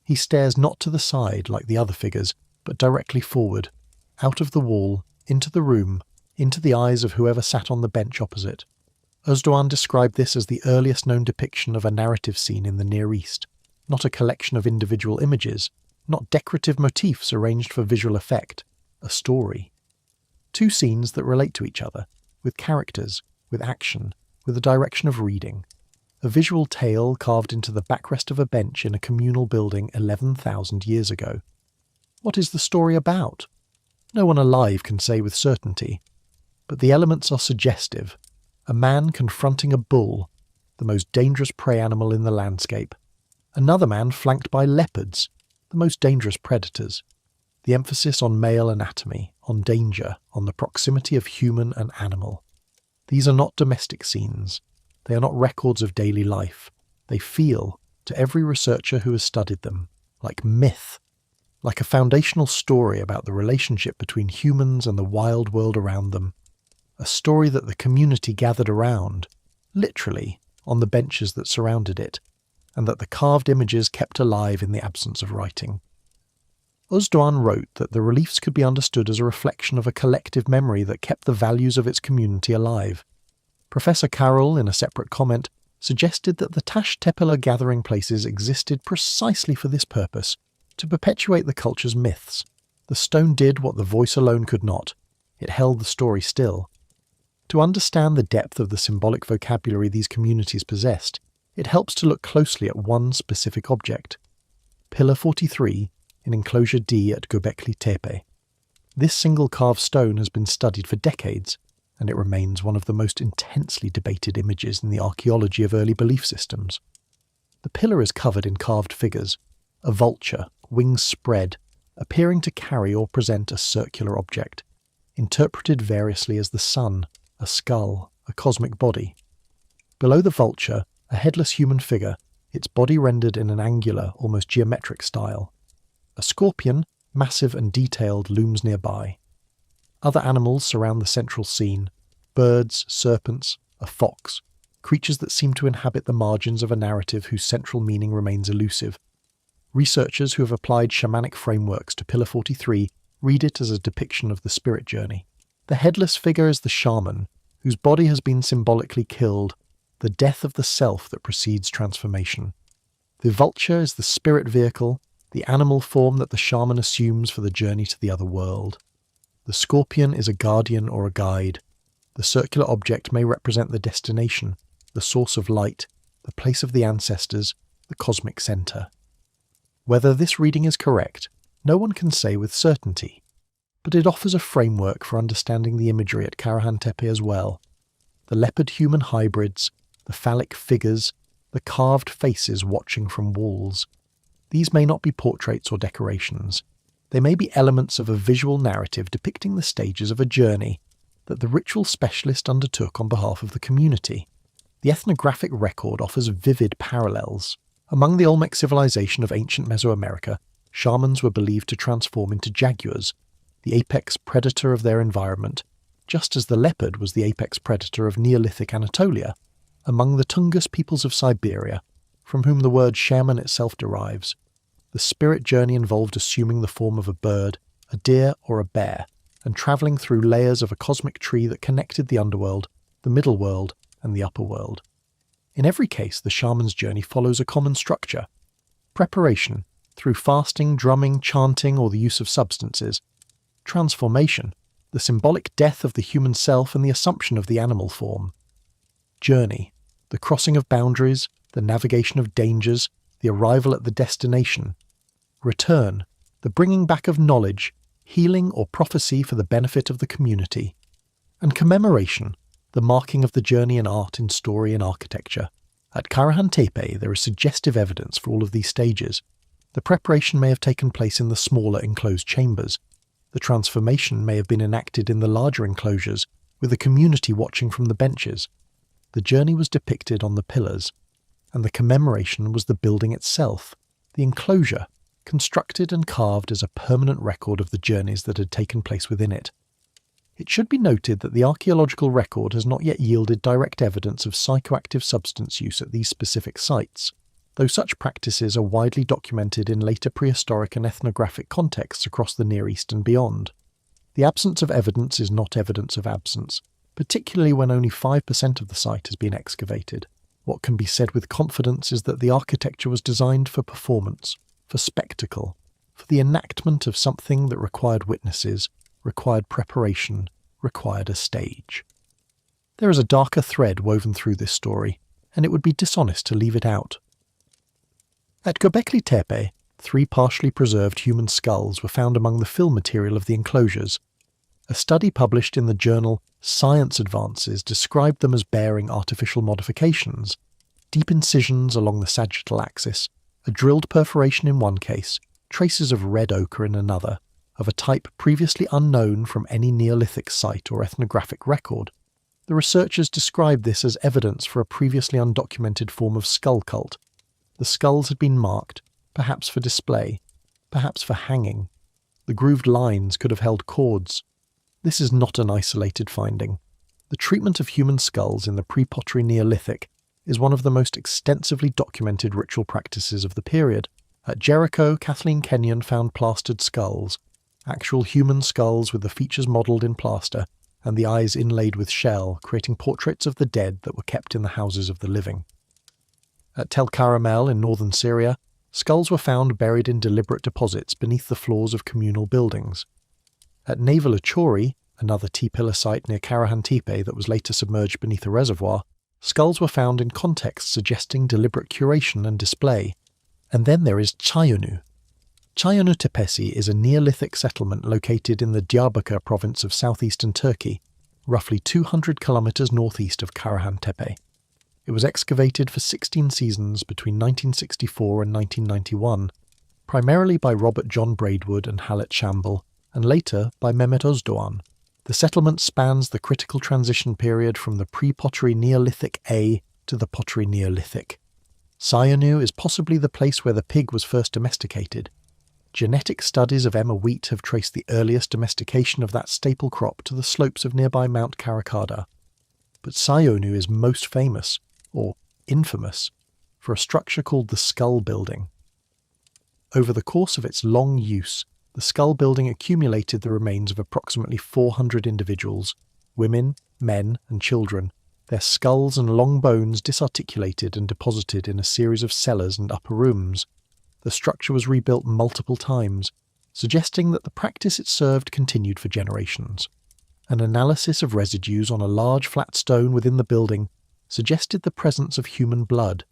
He stares not to the side like the other figures, but directly forward, out of the wall, into the room, into the eyes of whoever sat on the bench opposite. Özdoğan described this as the earliest known depiction of a narrative scene in the Near East, not a collection of individual images, not decorative motifs arranged for visual effect, a story. 2 scenes that relate to each other, with characters, with action, with a direction of reading. A visual tale carved into the backrest of a bench in a communal building 11,000 years ago. What is the story about? No one alive can say with certainty, but the elements are suggestive. A man confronting a bull, the most dangerous prey animal in the landscape. Another man flanked by leopards, the most dangerous predators. The emphasis on male anatomy, on danger, on the proximity of human and animal. These are not domestic scenes. They are not records of daily life. They feel, to every researcher who has studied them, like myth, like a foundational story about the relationship between humans and the wild world around them. A story that the community gathered around, literally, on the benches that surrounded it, and that the carved images kept alive in the absence of writing. Özdoğan wrote that the reliefs could be understood as a reflection of a collective memory that kept the values of its community alive. Professor Carroll, in a separate comment, suggested that the Taş Tepeler gathering places existed precisely for this purpose, to perpetuate the culture's myths. The stone did what the voice alone could not. It held the story still. To understand the depth of the symbolic vocabulary these communities possessed, it helps to look closely at one specific object. Pillar 43, in enclosure D at Göbekli Tepe. This single carved stone has been studied for decades, and it remains one of the most intensely debated images in the archaeology of early belief systems. The pillar is covered in carved figures, a vulture, wings spread, appearing to carry or present a circular object, interpreted variously as the sun, a skull, a cosmic body. Below the vulture, a headless human figure, its body rendered in an angular, almost geometric style. A scorpion, massive and detailed, looms nearby. Other animals surround the central scene: birds, serpents, a fox, creatures that seem to inhabit the margins of a narrative whose central meaning remains elusive. Researchers who have applied shamanic frameworks to Pillar 43 read it as a depiction of the spirit journey. The headless figure is the shaman, whose body has been symbolically killed, the death of the self that precedes transformation. The vulture is the spirit vehicle, the animal form that the shaman assumes for the journey to the other world. The scorpion is a guardian or a guide. The circular object may represent the destination, the source of light, the place of the ancestors, the cosmic centre. Whether this reading is correct, no one can say with certainty, but it offers a framework for understanding the imagery at Karahan Tepe as well. The leopard-human hybrids, the phallic figures, the carved faces watching from walls. These may not be portraits or decorations. They may be elements of a visual narrative depicting the stages of a journey that the ritual specialist undertook on behalf of the community. The ethnographic record offers vivid parallels. Among the Olmec civilization of ancient Mesoamerica, shamans were believed to transform into jaguars, the apex predator of their environment, just as the leopard was the apex predator of Neolithic Anatolia, among the Tungus peoples of Siberia, from whom the word shaman itself derives. The spirit journey involved assuming the form of a bird, a deer or a bear, and travelling through layers of a cosmic tree that connected the underworld, the middle world, and the upper world. In every case, the shaman's journey follows a common structure. Preparation, through fasting, drumming, chanting, or the use of substances. Transformation, the symbolic death of the human self and the assumption of the animal form. Journey, the crossing of boundaries, the navigation of dangers, the arrival at the destination. Return, the bringing back of knowledge, healing or prophecy for the benefit of the community. And commemoration, the marking of the journey in art, in story, and architecture. At Karahan Tepe, there is suggestive evidence for all of these stages. The preparation may have taken place in the smaller enclosed chambers. The transformation may have been enacted in the larger enclosures, with the community watching from the benches. The journey was depicted on the pillars, and the commemoration was the building itself, the enclosure, constructed and carved as a permanent record of the journeys that had taken place within it. It should be noted that the archaeological record has not yet yielded direct evidence of psychoactive substance use at these specific sites, though such practices are widely documented in later prehistoric and ethnographic contexts across the Near East and beyond. The absence of evidence is not evidence of absence, particularly when only 5% of the site has been excavated. What can be said with confidence is that the architecture was designed for performance, for spectacle, for the enactment of something that required witnesses, required preparation, required a stage. There is a darker thread woven through this story, and it would be dishonest to leave it out. At Göbekli Tepe, 3 partially preserved human skulls were found among the fill material of the enclosures. A study published in the journal Science Advances described them as bearing artificial modifications, deep incisions along the sagittal axis, a drilled perforation in one case, traces of red ochre in another, of a type previously unknown from any Neolithic site or ethnographic record. The researchers described this as evidence for a previously undocumented form of skull cult. The skulls had been marked, perhaps for display, perhaps for hanging. The grooved lines could have held cords. This is not an isolated finding. The treatment of human skulls in the pre-pottery Neolithic is one of the most extensively documented ritual practices of the period. At Jericho, Kathleen Kenyon found plastered skulls, actual human skulls with the features modelled in plaster and the eyes inlaid with shell, creating portraits of the dead that were kept in the houses of the living. At Tel Karamel in northern Syria, skulls were found buried in deliberate deposits beneath the floors of communal buildings. At Naval Achori, another T-pillar site near Karahan Tepe that was later submerged beneath a reservoir, skulls were found in contexts suggesting deliberate curation and display. And then there is Çayönü. Çayönü Tepesi is a Neolithic settlement located in the Diyarbakir province of southeastern Turkey, roughly 200 kilometers northeast of Karahan Tepe. It was excavated for 16 seasons between 1964 and 1991, primarily by Robert John Braidwood and Halit Shamble, and later by Mehmet Özdoğan. The settlement spans the critical transition period from the pre-pottery Neolithic A to the pottery Neolithic. Çayönü is possibly the place where the pig was first domesticated. Genetic studies of Emma wheat have traced the earliest domestication of that staple crop to the slopes of nearby Mount Karakada. But Çayönü is most famous, or infamous, for a structure called the Skull Building. Over the course of its long use, the Skull Building accumulated the remains of approximately 400 individuals, women, men, and children, their skulls and long bones disarticulated and deposited in a series of cellars and upper rooms. The structure was rebuilt multiple times, suggesting that the practice it served continued for generations. An analysis of residues on a large flat stone within the building suggested the presence of human blood.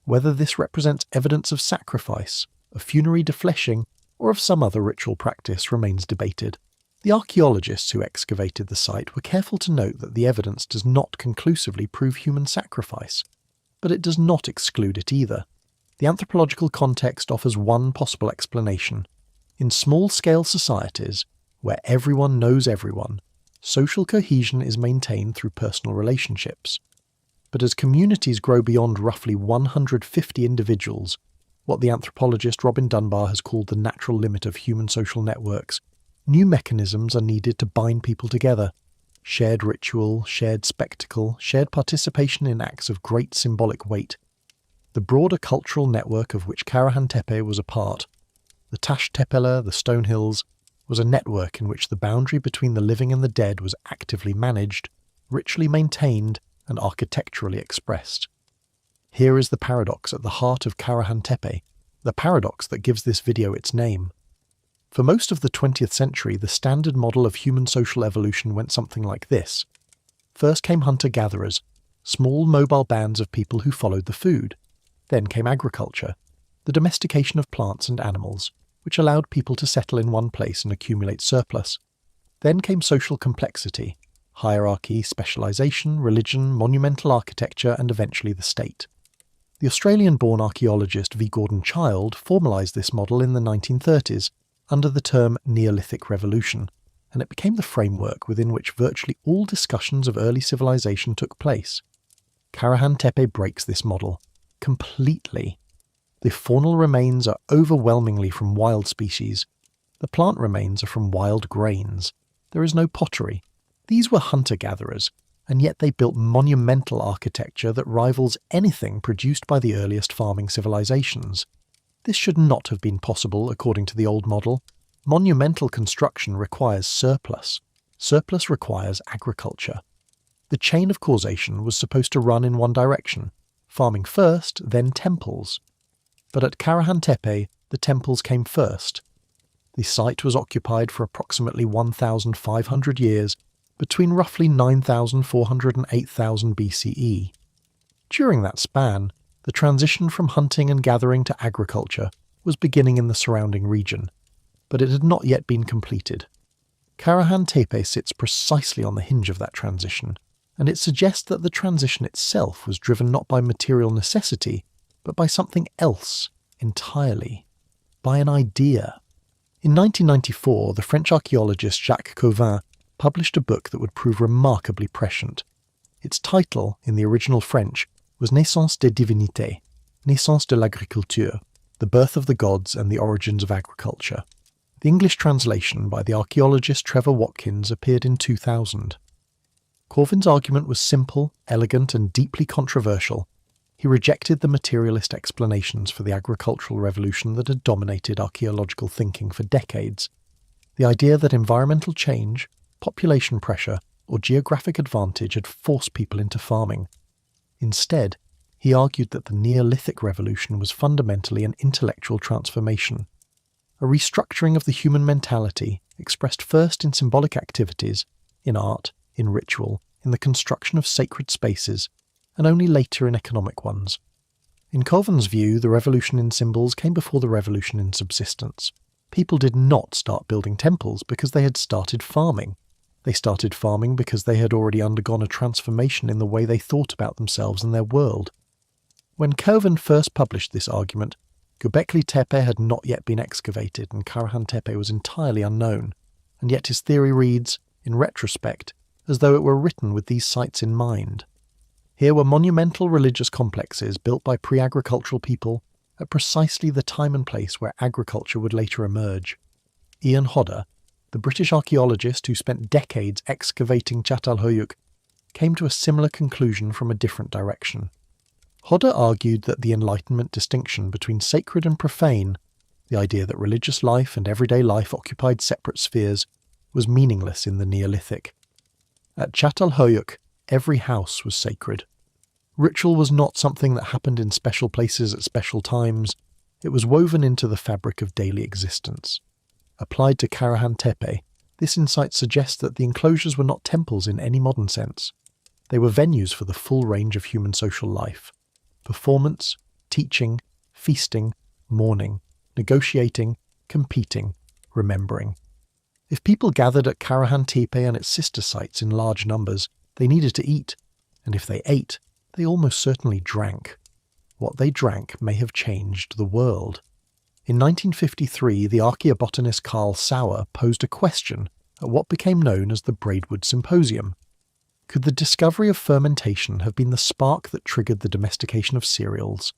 Whether this represents evidence of sacrifice, of funerary defleshing, or of some other ritual practice remains debated. The archaeologists who excavated the site were careful to note that the evidence does not conclusively prove human sacrifice, but it does not exclude it either. The anthropological context offers one possible explanation. In small-scale societies, where everyone knows everyone, social cohesion is maintained through personal relationships. But as communities grow beyond roughly 150 individuals, what the anthropologist Robin Dunbar has called the natural limit of human social networks, new mechanisms are needed to bind people together. Shared ritual, shared spectacle, shared participation in acts of great symbolic weight. The broader cultural network of which Karahan Tepe was a part, the Tash Tepela, the Stone Hills, was a network in which the boundary between the living and the dead was actively managed, richly maintained, and architecturally expressed. Here is the paradox at the heart of Karahan Tepe, the paradox that gives this video its name. For most of the 20th century, the standard model of human social evolution went something like this. First came hunter-gatherers, small mobile bands of people who followed the food. Then came agriculture, the domestication of plants and animals, which allowed people to settle in one place and accumulate surplus. Then came social complexity, hierarchy, specialization, religion, monumental architecture, and eventually the state. The Australian-born archaeologist V. Gordon Childe formalised this model in the 1930s under the term Neolithic Revolution, and it became the framework within which virtually all discussions of early civilization took place. Karahan Tepe breaks this model completely. The faunal remains are overwhelmingly from wild species. The plant remains are from wild grains. There is no pottery. These were hunter-gatherers, and yet they built monumental architecture that rivals anything produced by the earliest farming civilizations. This should not have been possible according to the old model. Monumental construction requires surplus. Surplus requires agriculture. The chain of causation was supposed to run in one direction, farming first, then temples. But at Karahan Tepe, the temples came first. The site was occupied for approximately 1,500 years, between roughly 9,400 and 8,000 BCE. During that span, the transition from hunting and gathering to agriculture was beginning in the surrounding region, but it had not yet been completed. Karahan Tepe sits precisely on the hinge of that transition, and it suggests that the transition itself was driven not by material necessity, but by something else entirely, by an idea. In 1994, the French archaeologist Jacques Cauvin published a book that would prove remarkably prescient. Its title, in the original French, was Naissance des divinités, Naissance de l'agriculture, The Birth of the Gods and the Origins of Agriculture. The English translation by the archaeologist Trevor Watkins appeared in 2000. Cauvin's argument was simple, elegant, and deeply controversial. He rejected the materialist explanations for the agricultural revolution that had dominated archaeological thinking for decades. The idea that environmental change, population pressure, or geographic advantage had forced people into farming. Instead, he argued that the Neolithic revolution was fundamentally an intellectual transformation, a restructuring of the human mentality expressed first in symbolic activities, in art, in ritual, in the construction of sacred spaces, and only later in economic ones. In Cauvin's view, the revolution in symbols came before the revolution in subsistence. People did not start building temples because they had started farming. They started farming because they had already undergone a transformation in the way they thought about themselves and their world. When Cauvin first published this argument, Göbekli Tepe had not yet been excavated and Karahan Tepe was entirely unknown, and yet his theory reads, in retrospect, as though it were written with these sites in mind. Here were monumental religious complexes built by pre-agricultural people at precisely the time and place where agriculture would later emerge. Ian Hodder, the British archaeologist who spent decades excavating Çatalhöyük, came to a similar conclusion from a different direction. Hodder argued that the Enlightenment distinction between sacred and profane, the idea that religious life and everyday life occupied separate spheres, was meaningless in the Neolithic. At Çatalhöyük, every house was sacred. Ritual was not something that happened in special places at special times, it was woven into the fabric of daily existence. Applied to Karahan Tepe, this insight suggests that the enclosures were not temples in any modern sense. They were venues for the full range of human social life. Performance, teaching, feasting, mourning, negotiating, competing, remembering. If people gathered at Karahan Tepe and its sister sites in large numbers, they needed to eat, and if they ate, they almost certainly drank. What they drank may have changed the world. In 1953, the archaeobotanist Carl Sauer posed a question at what became known as the Braidwood Symposium. Could the discovery of fermentation have been the spark that triggered the domestication of cereals?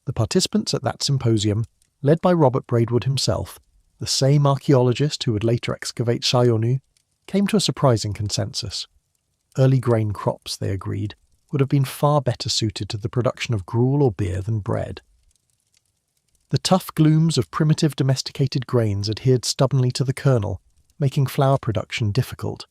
The participants at that symposium, led by Robert Braidwood himself, the same archaeologist who would later excavate Sayonu, came to a surprising consensus. Early grain crops, they agreed, would have been far better suited to the production of gruel or beer than bread. The tough glooms of primitive domesticated grains adhered stubbornly to the kernel, making flour production difficult.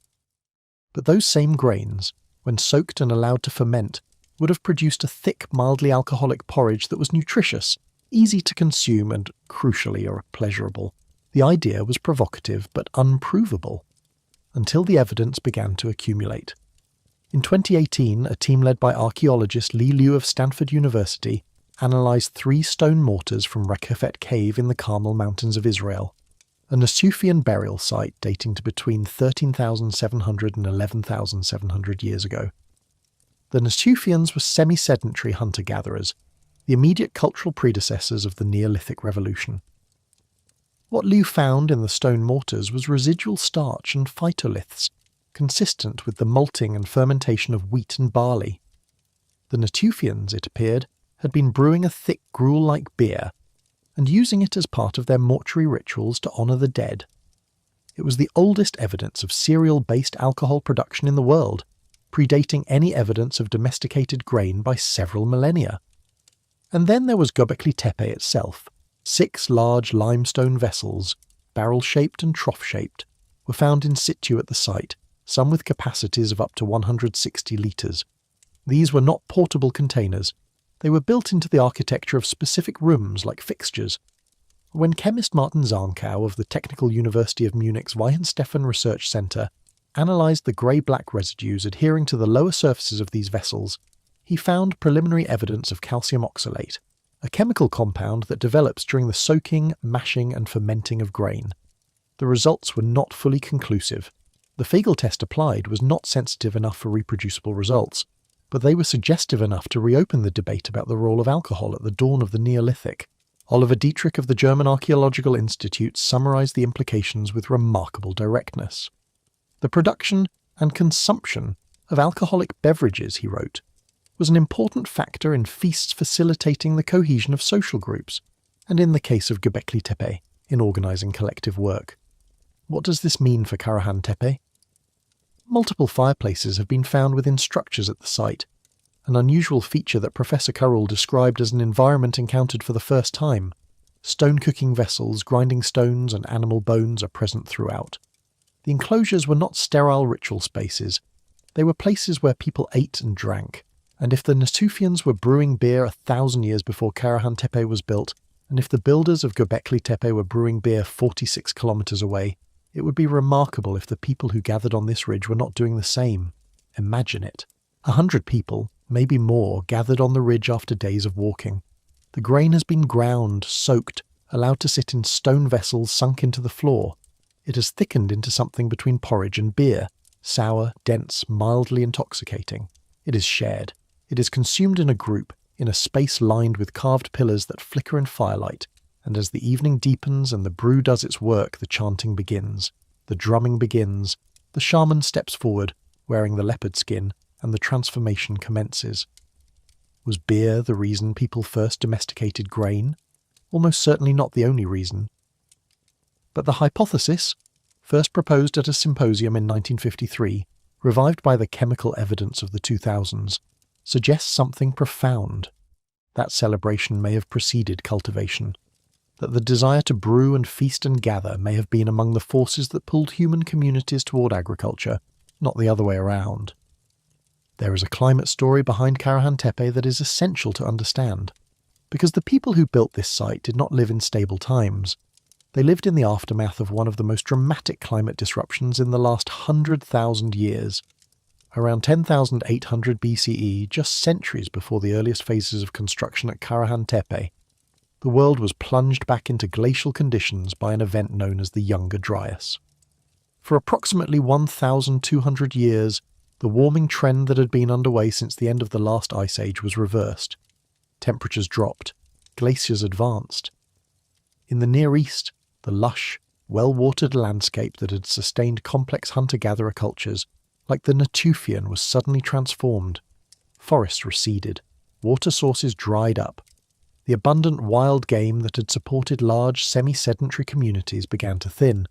But those same grains, when soaked and allowed to ferment, would have produced a thick, mildly alcoholic porridge that was nutritious, easy to consume and, crucially, pleasurable. The idea was provocative but unprovable, until the evidence began to accumulate. In 2018, a team led by archaeologist Li Liu of Stanford University analysed 3 stone mortars from Rekhefet Cave in the Carmel Mountains of Israel, a Natufian burial site dating to between 13,700 and 11,700 years ago. The Natufians were semi-sedentary hunter-gatherers, the immediate cultural predecessors of the Neolithic Revolution. What Liu found in the stone mortars was residual starch and phytoliths, consistent with the malting and fermentation of wheat and barley. The Natufians, it appeared, had been brewing a thick gruel-like beer and using it as part of their mortuary rituals to honour the dead. It was the oldest evidence of cereal-based alcohol production in the world, predating any evidence of domesticated grain by several millennia. And then there was Göbekli Tepe itself. 6 large limestone vessels, barrel-shaped and trough-shaped, were found in situ at the site, some with capacities of up to 160 litres. These were not portable containers. They were built into the architecture of specific rooms like fixtures. When chemist Martin Zarnkow of the Technical University of Munich's Weihenstephan Research Centre analysed the grey-black residues adhering to the lower surfaces of these vessels, he found preliminary evidence of calcium oxalate, a chemical compound that develops during the soaking, mashing and fermenting of grain. The results were not fully conclusive. The Fagel test applied was not sensitive enough for reproducible results, but they were suggestive enough to reopen the debate about the role of alcohol at the dawn of the Neolithic. Oliver Dietrich of the German Archaeological Institute summarised the implications with remarkable directness. The production and consumption of alcoholic beverages, he wrote, was an important factor in feasts facilitating the cohesion of social groups, and in the case of Göbekli Tepe, in organising collective work. What does this mean for Karahan Tepe? Multiple fireplaces have been found within structures at the site, an unusual feature that Professor Carroll described as an environment encountered for the first time. Stone cooking vessels, grinding stones and animal bones are present throughout. The enclosures were not sterile ritual spaces. They were places where people ate and drank, and if the Natufians were brewing beer 1,000 years before Karahan Tepe was built, and if the builders of Göbekli Tepe were brewing beer 46 kilometres away, it would be remarkable if the people who gathered on this ridge were not doing the same. Imagine it. 100 people, maybe more, gathered on the ridge after days of walking. The grain has been ground, soaked, allowed to sit in stone vessels sunk into the floor. It has thickened into something between porridge and beer, sour, dense, mildly intoxicating. It is shared. It is consumed in a group, in a space lined with carved pillars that flicker in firelight, and as the evening deepens and the brew does its work, the chanting begins, the drumming begins, the shaman steps forward, wearing the leopard skin, and the transformation commences. Was beer the reason people first domesticated grain? Almost certainly not the only reason. But the hypothesis, first proposed at a symposium in 1953, revived by the chemical evidence of the 2000s, suggests something profound. That celebration may have preceded cultivation, that the desire to brew and feast and gather may have been among the forces that pulled human communities toward agriculture, not the other way around. There is a climate story behind Karahan Tepe that is essential to understand, because the people who built this site did not live in stable times. They lived in the aftermath of one of the most dramatic climate disruptions in the last 100,000 years. Around 10,800 BCE, just centuries before the earliest phases of construction at Karahan Tepe, the world was plunged back into glacial conditions by an event known as the Younger Dryas. For approximately 1,200 years, the warming trend that had been underway since the end of the last ice age was reversed. Temperatures dropped, glaciers advanced. In the Near East, the lush, well-watered landscape that had sustained complex hunter-gatherer cultures, like the Natufian, was suddenly transformed. Forests receded, water sources dried up. The abundant wild game that had supported large semi-sedentary communities began to thin.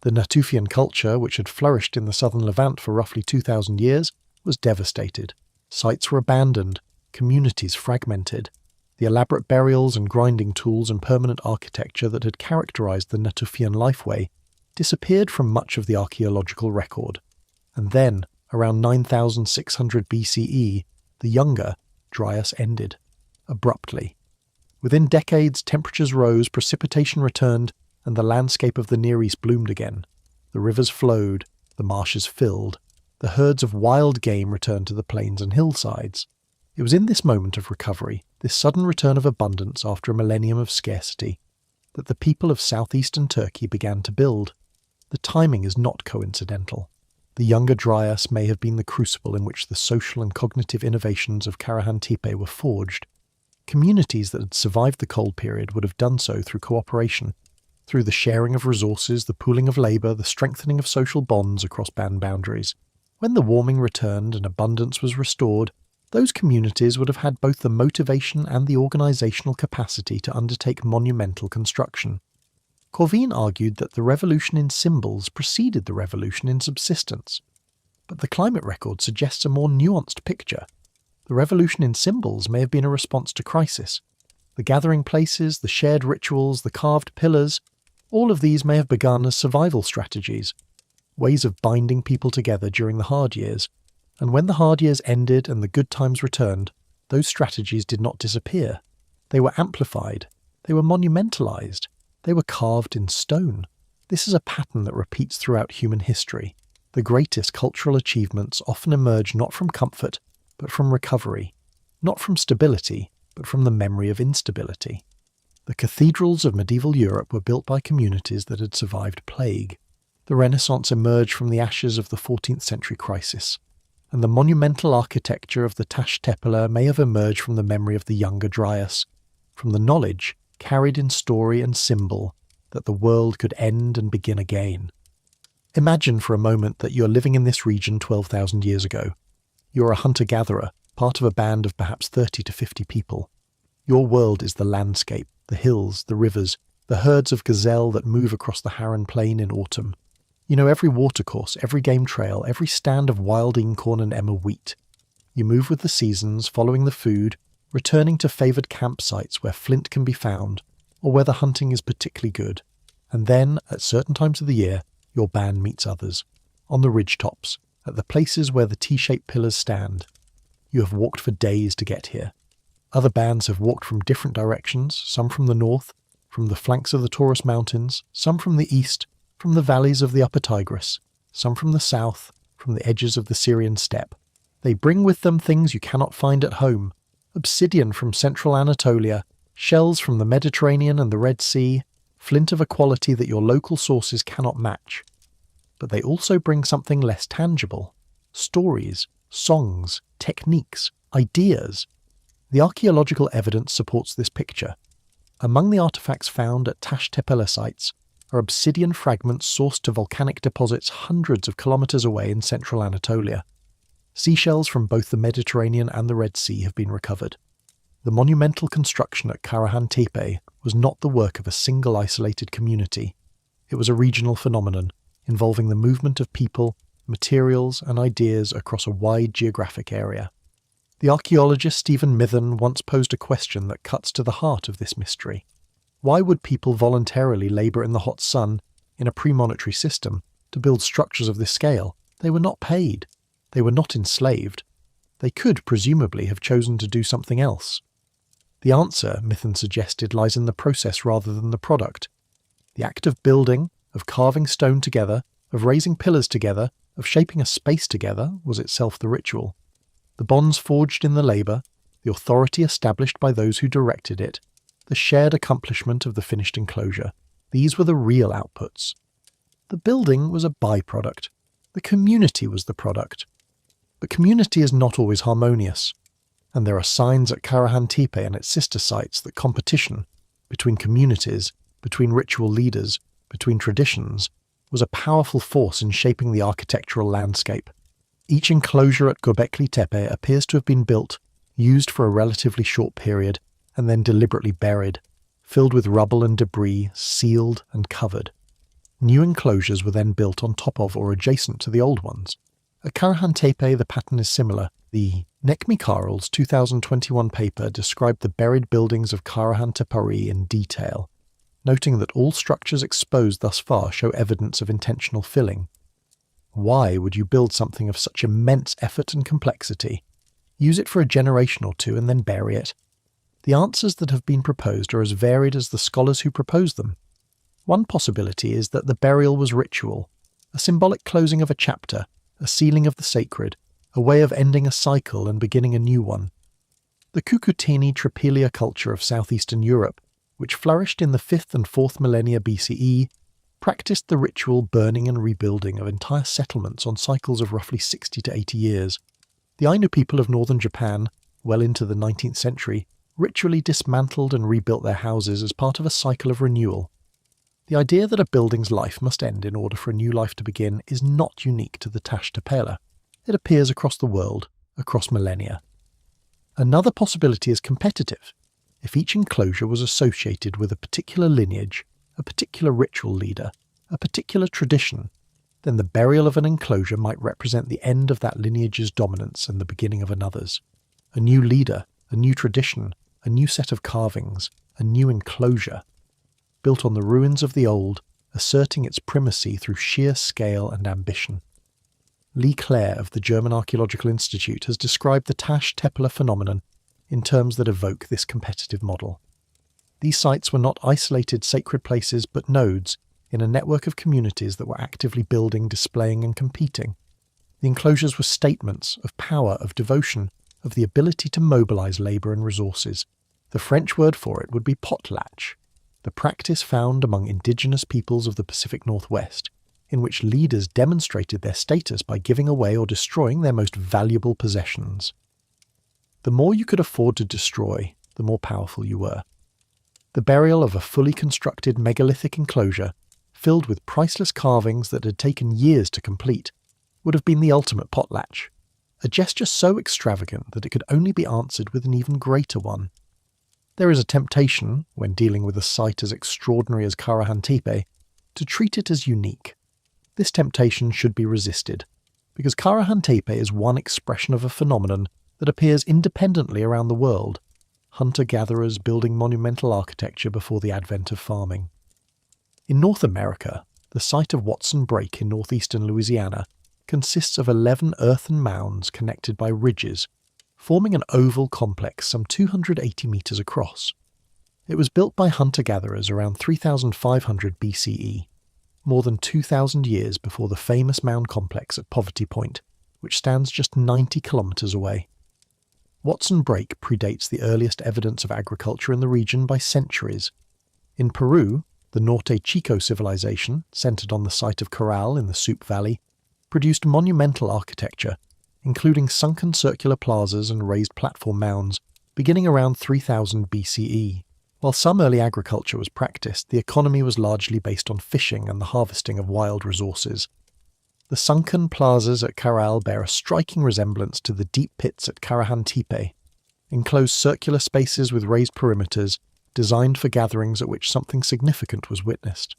The Natufian culture, which had flourished in the southern Levant for roughly 2,000 years, was devastated. Sites were abandoned, communities fragmented. The elaborate burials and grinding tools and permanent architecture that had characterized the Natufian lifeway disappeared from much of the archaeological record. And then, around 9600 BCE, the Younger Dryas ended, abruptly. Within decades, temperatures rose, precipitation returned, and the landscape of the Near East bloomed again. The rivers flowed, the marshes filled, the herds of wild game returned to the plains and hillsides. It was in this moment of recovery, this sudden return of abundance after a millennium of scarcity, that the people of southeastern Turkey began to build. The timing is not coincidental. The Younger Dryas may have been the crucible in which the social and cognitive innovations of Karahan Tepe were forged. Communities that had survived the cold period would have done so through cooperation, through the sharing of resources, the pooling of labour, the strengthening of social bonds across band boundaries. When the warming returned and abundance was restored, those communities would have had both the motivation and the organisational capacity to undertake monumental construction. Corvin argued that the revolution in symbols preceded the revolution in subsistence. But the climate record suggests a more nuanced picture. The revolution in symbols may have been a response to crisis. The gathering places, the shared rituals, the carved pillars, all of these may have begun as survival strategies, ways of binding people together during the hard years. And when the hard years ended and the good times returned, those strategies did not disappear. They were amplified. They were monumentalized. They were carved in stone. This is a pattern that repeats throughout human history. The greatest cultural achievements often emerge not from comfort, but from recovery. Not from stability, but from the memory of instability. The cathedrals of medieval Europe were built by communities that had survived plague. The Renaissance emerged from the ashes of the 14th century crisis. And the monumental architecture of the Taş Tepeler may have emerged from the memory of the Younger Dryas, from the knowledge, carried in story and symbol, that the world could end and begin again. Imagine for a moment that you're living in this region 12,000 years ago. You're a hunter-gatherer, part of a band of perhaps 30 to 50 people. Your world is the landscape, the hills, the rivers, the herds of gazelle that move across the Harran Plain in autumn. You know every watercourse, every game trail, every stand of wild incorn and emmer wheat. You move with the seasons, following the food, returning to favoured campsites where flint can be found, or where the hunting is particularly good. And then, at certain times of the year, your band meets others. On the ridgetops, at the places where the T-shaped pillars stand. You have walked for days to get here. Other bands have walked from different directions, some from the north, from the flanks of the Taurus Mountains, some from the east, from the valleys of the upper Tigris, some from the south, from the edges of the Syrian steppe. They bring with them things you cannot find at home: obsidian from central Anatolia, shells from the Mediterranean and the Red Sea, flint of a quality that your local sources cannot match. But they also bring something less tangible: stories, songs, techniques, ideas. The archaeological evidence supports this picture. Among the artefacts found at Taş Tepeler sites are obsidian fragments sourced to volcanic deposits hundreds of kilometres away in central Anatolia. Seashells from both the Mediterranean and the Red Sea have been recovered. The monumental construction at Karahan Tepe was not the work of a single isolated community. It was a regional phenomenon, involving the movement of people, materials and ideas across a wide geographic area. The archaeologist Stephen Mithen once posed a question that cuts to the heart of this mystery. Why would people voluntarily labour in the hot sun, in a pre-monetary system, to build structures of this scale? They were not paid. They were not enslaved. They could, presumably, have chosen to do something else. The answer, Mithen suggested, lies in the process rather than the product. The act of building, of carving stone together, of raising pillars together, of shaping a space together, was itself the ritual. The bonds forged in the labour, the authority established by those who directed it, the shared accomplishment of the finished enclosure, these were the real outputs. The building was a byproduct. The community was the product. But community is not always harmonious, and there are signs at Karahan Tepe and its sister sites that competition between communities, between ritual leaders, between traditions, was a powerful force in shaping the architectural landscape. Each enclosure at Göbekli Tepe appears to have been built, used for a relatively short period, and then deliberately buried, filled with rubble and debris, sealed and covered. New enclosures were then built on top of or adjacent to the old ones. At Karahan Tepe, the pattern is similar. The Necmi Karol's 2021 paper described the buried buildings of Karahan Tepe in detail, noting that all structures exposed thus far show evidence of intentional filling. Why would you build something of such immense effort and complexity, use it for a generation or two and then bury it? The answers that have been proposed are as varied as the scholars who proposed them. One possibility is that the burial was ritual, a symbolic closing of a chapter, a sealing of the sacred, a way of ending a cycle and beginning a new one. The Cucuteni Tripelia culture of southeastern Europe, which flourished in the 5th and 4th millennia BCE, practiced the ritual burning and rebuilding of entire settlements on cycles of roughly 60 to 80 years. The Ainu people of northern Japan, well into the 19th century, ritually dismantled and rebuilt their houses as part of a cycle of renewal. The idea that a building's life must end in order for a new life to begin is not unique to the Tash Tapela. It appears across the world, across millennia. Another possibility is competitive. If each enclosure was associated with a particular lineage, a particular ritual leader, a particular tradition, then the burial of an enclosure might represent the end of that lineage's dominance and the beginning of another's. A new leader, a new tradition, a new set of carvings, a new enclosure, built on the ruins of the old, asserting its primacy through sheer scale and ambition. Lee Clare of the German Archaeological Institute has described the Tash Tepela phenomenon in terms that evoke this competitive model. These sites were not isolated sacred places but nodes in a network of communities that were actively building, displaying and competing. The enclosures were statements of power, of devotion, of the ability to mobilize labour and resources. The French word for it would be potlatch, the practice found among indigenous peoples of the Pacific Northwest, in which leaders demonstrated their status by giving away or destroying their most valuable possessions. The more you could afford to destroy, the more powerful you were. The burial of a fully constructed megalithic enclosure, filled with priceless carvings that had taken years to complete, would have been the ultimate potlatch, a gesture so extravagant that it could only be answered with an even greater one. There is a temptation, when dealing with a site as extraordinary as Karahan Tepe, to treat it as unique. This temptation should be resisted, because Karahan Tepe is one expression of a phenomenon that appears independently around the world, hunter-gatherers building monumental architecture before the advent of farming. In North America, the site of Watson Brake in northeastern Louisiana consists of 11 earthen mounds connected by ridges, forming an oval complex some 280 metres across. It was built by hunter-gatherers around 3500 BCE, more than 2,000 years before the famous mound complex at Poverty Point, which stands just 90 kilometres away. Watson Brake predates the earliest evidence of agriculture in the region by centuries. In Peru, the Norte Chico civilization, centred on the site of Corral in the Soup Valley, produced monumental architecture, including sunken circular plazas and raised platform mounds, beginning around 3000 BCE. While some early agriculture was practiced, the economy was largely based on fishing and the harvesting of wild resources. The sunken plazas at Corral bear a striking resemblance to the deep pits at Karahan Tepe, enclosed circular spaces with raised perimeters, designed for gatherings at which something significant was witnessed.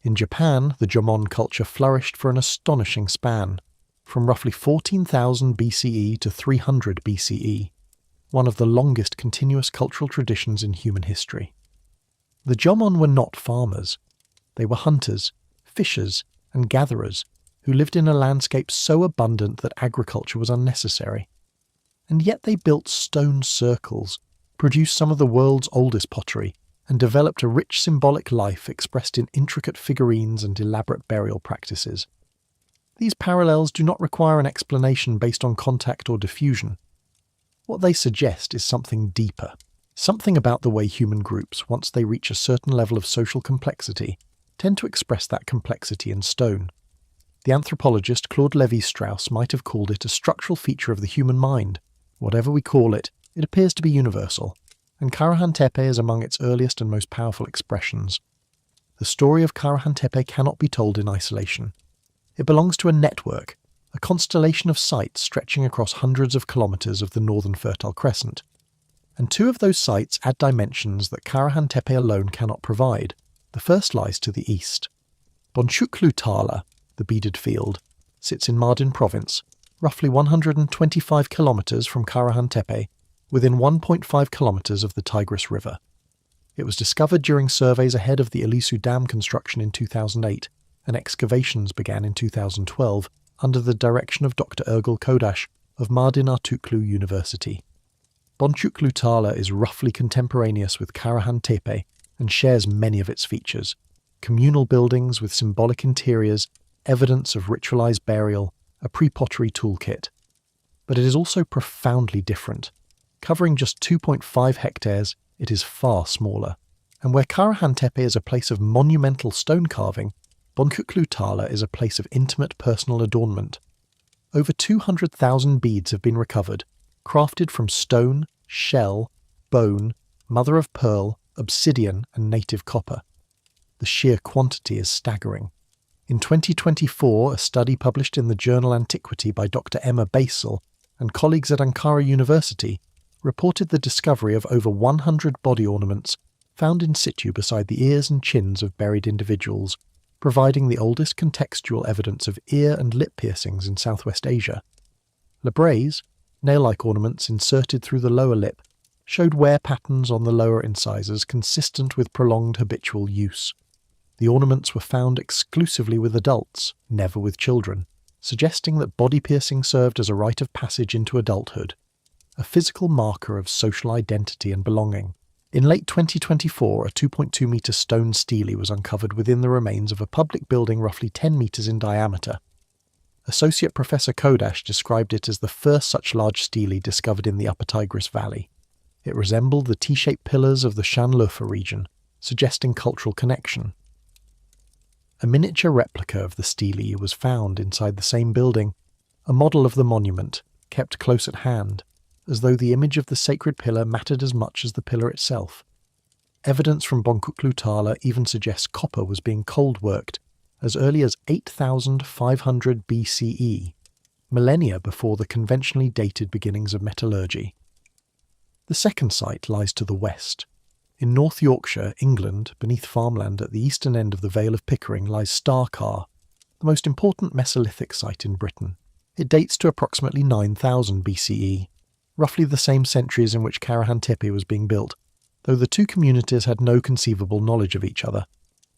In Japan, the Jomon culture flourished for an astonishing span, from roughly 14,000 BCE to 300 BCE, one of the longest continuous cultural traditions in human history. The Jomon were not farmers. They were hunters, fishers, and gatherers who lived in a landscape so abundant that agriculture was unnecessary. And yet they built stone circles, produced some of the world's oldest pottery, and developed a rich symbolic life expressed in intricate figurines and elaborate burial practices. These parallels do not require an explanation based on contact or diffusion. What they suggest is something deeper, something about the way human groups, once they reach a certain level of social complexity, tend to express that complexity in stone. The anthropologist Claude Lévi-Strauss might have called it a structural feature of the human mind. Whatever we call it, it appears to be universal, and Karahan Tepe is among its earliest and most powerful expressions. The story of Karahan Tepe cannot be told in isolation. It belongs to a network, a constellation of sites stretching across hundreds of kilometres of the northern Fertile Crescent. And two of those sites add dimensions that Karahan Tepe alone cannot provide. The first lies to the east. Bonchuklu Tala, the beaded field, sits in Mardin province, roughly 125 kilometres from Karahan Tepe, within 1.5 kilometres of the Tigris River. It was discovered during surveys ahead of the Ilisu Dam construction in 2008, and excavations began in 2012 under the direction of Dr. Ergul Kodash of Mardin Artuklu University. Bonchuklu Tala is roughly contemporaneous with Karahan Tepe and shares many of its features: communal buildings with symbolic interiors, evidence of ritualized burial, a pre-pottery toolkit. But it is also profoundly different. Covering just 2.5 hectares, it is far smaller. And where Karahan Tepe is a place of monumental stone carving, Bonchuklu Tala is a place of intimate personal adornment. Over 200,000 beads have been recovered, crafted from stone, shell, bone, mother of pearl, obsidian and native copper. The sheer quantity is staggering. In 2024, a study published in the journal Antiquity by Dr. Emma Basel and colleagues at Ankara University reported the discovery of over 100 body ornaments found in situ beside the ears and chins of buried individuals, providing the oldest contextual evidence of ear and lip piercings in Southwest Asia. Labrets, nail-like ornaments inserted through the lower lip, showed wear patterns on the lower incisors consistent with prolonged habitual use. The ornaments were found exclusively with adults, never with children, suggesting that body piercing served as a rite of passage into adulthood, a physical marker of social identity and belonging. In late 2024, a 2.2-metre stone stele was uncovered within the remains of a public building roughly 10 metres in diameter. Associate Professor Kodash described it as the first such large stele discovered in the Upper Tigris Valley. It resembled the T-shaped pillars of the Şanlıurfa region, suggesting cultural connection. A miniature replica of the stele was found inside the same building, a model of the monument, kept close at hand, as though the image of the sacred pillar mattered as much as the pillar itself. Evidence from Bonchuklu Tala even suggests copper was being cold-worked as early as 8,500 BCE, millennia before the conventionally dated beginnings of metallurgy. The second site lies to the west. In North Yorkshire, England, beneath farmland at the eastern end of the Vale of Pickering, lies Starcar, the most important Mesolithic site in Britain. It dates to approximately 9,000 BCE, roughly the same centuries in which Karahan Tepe was being built, though the two communities had no conceivable knowledge of each other.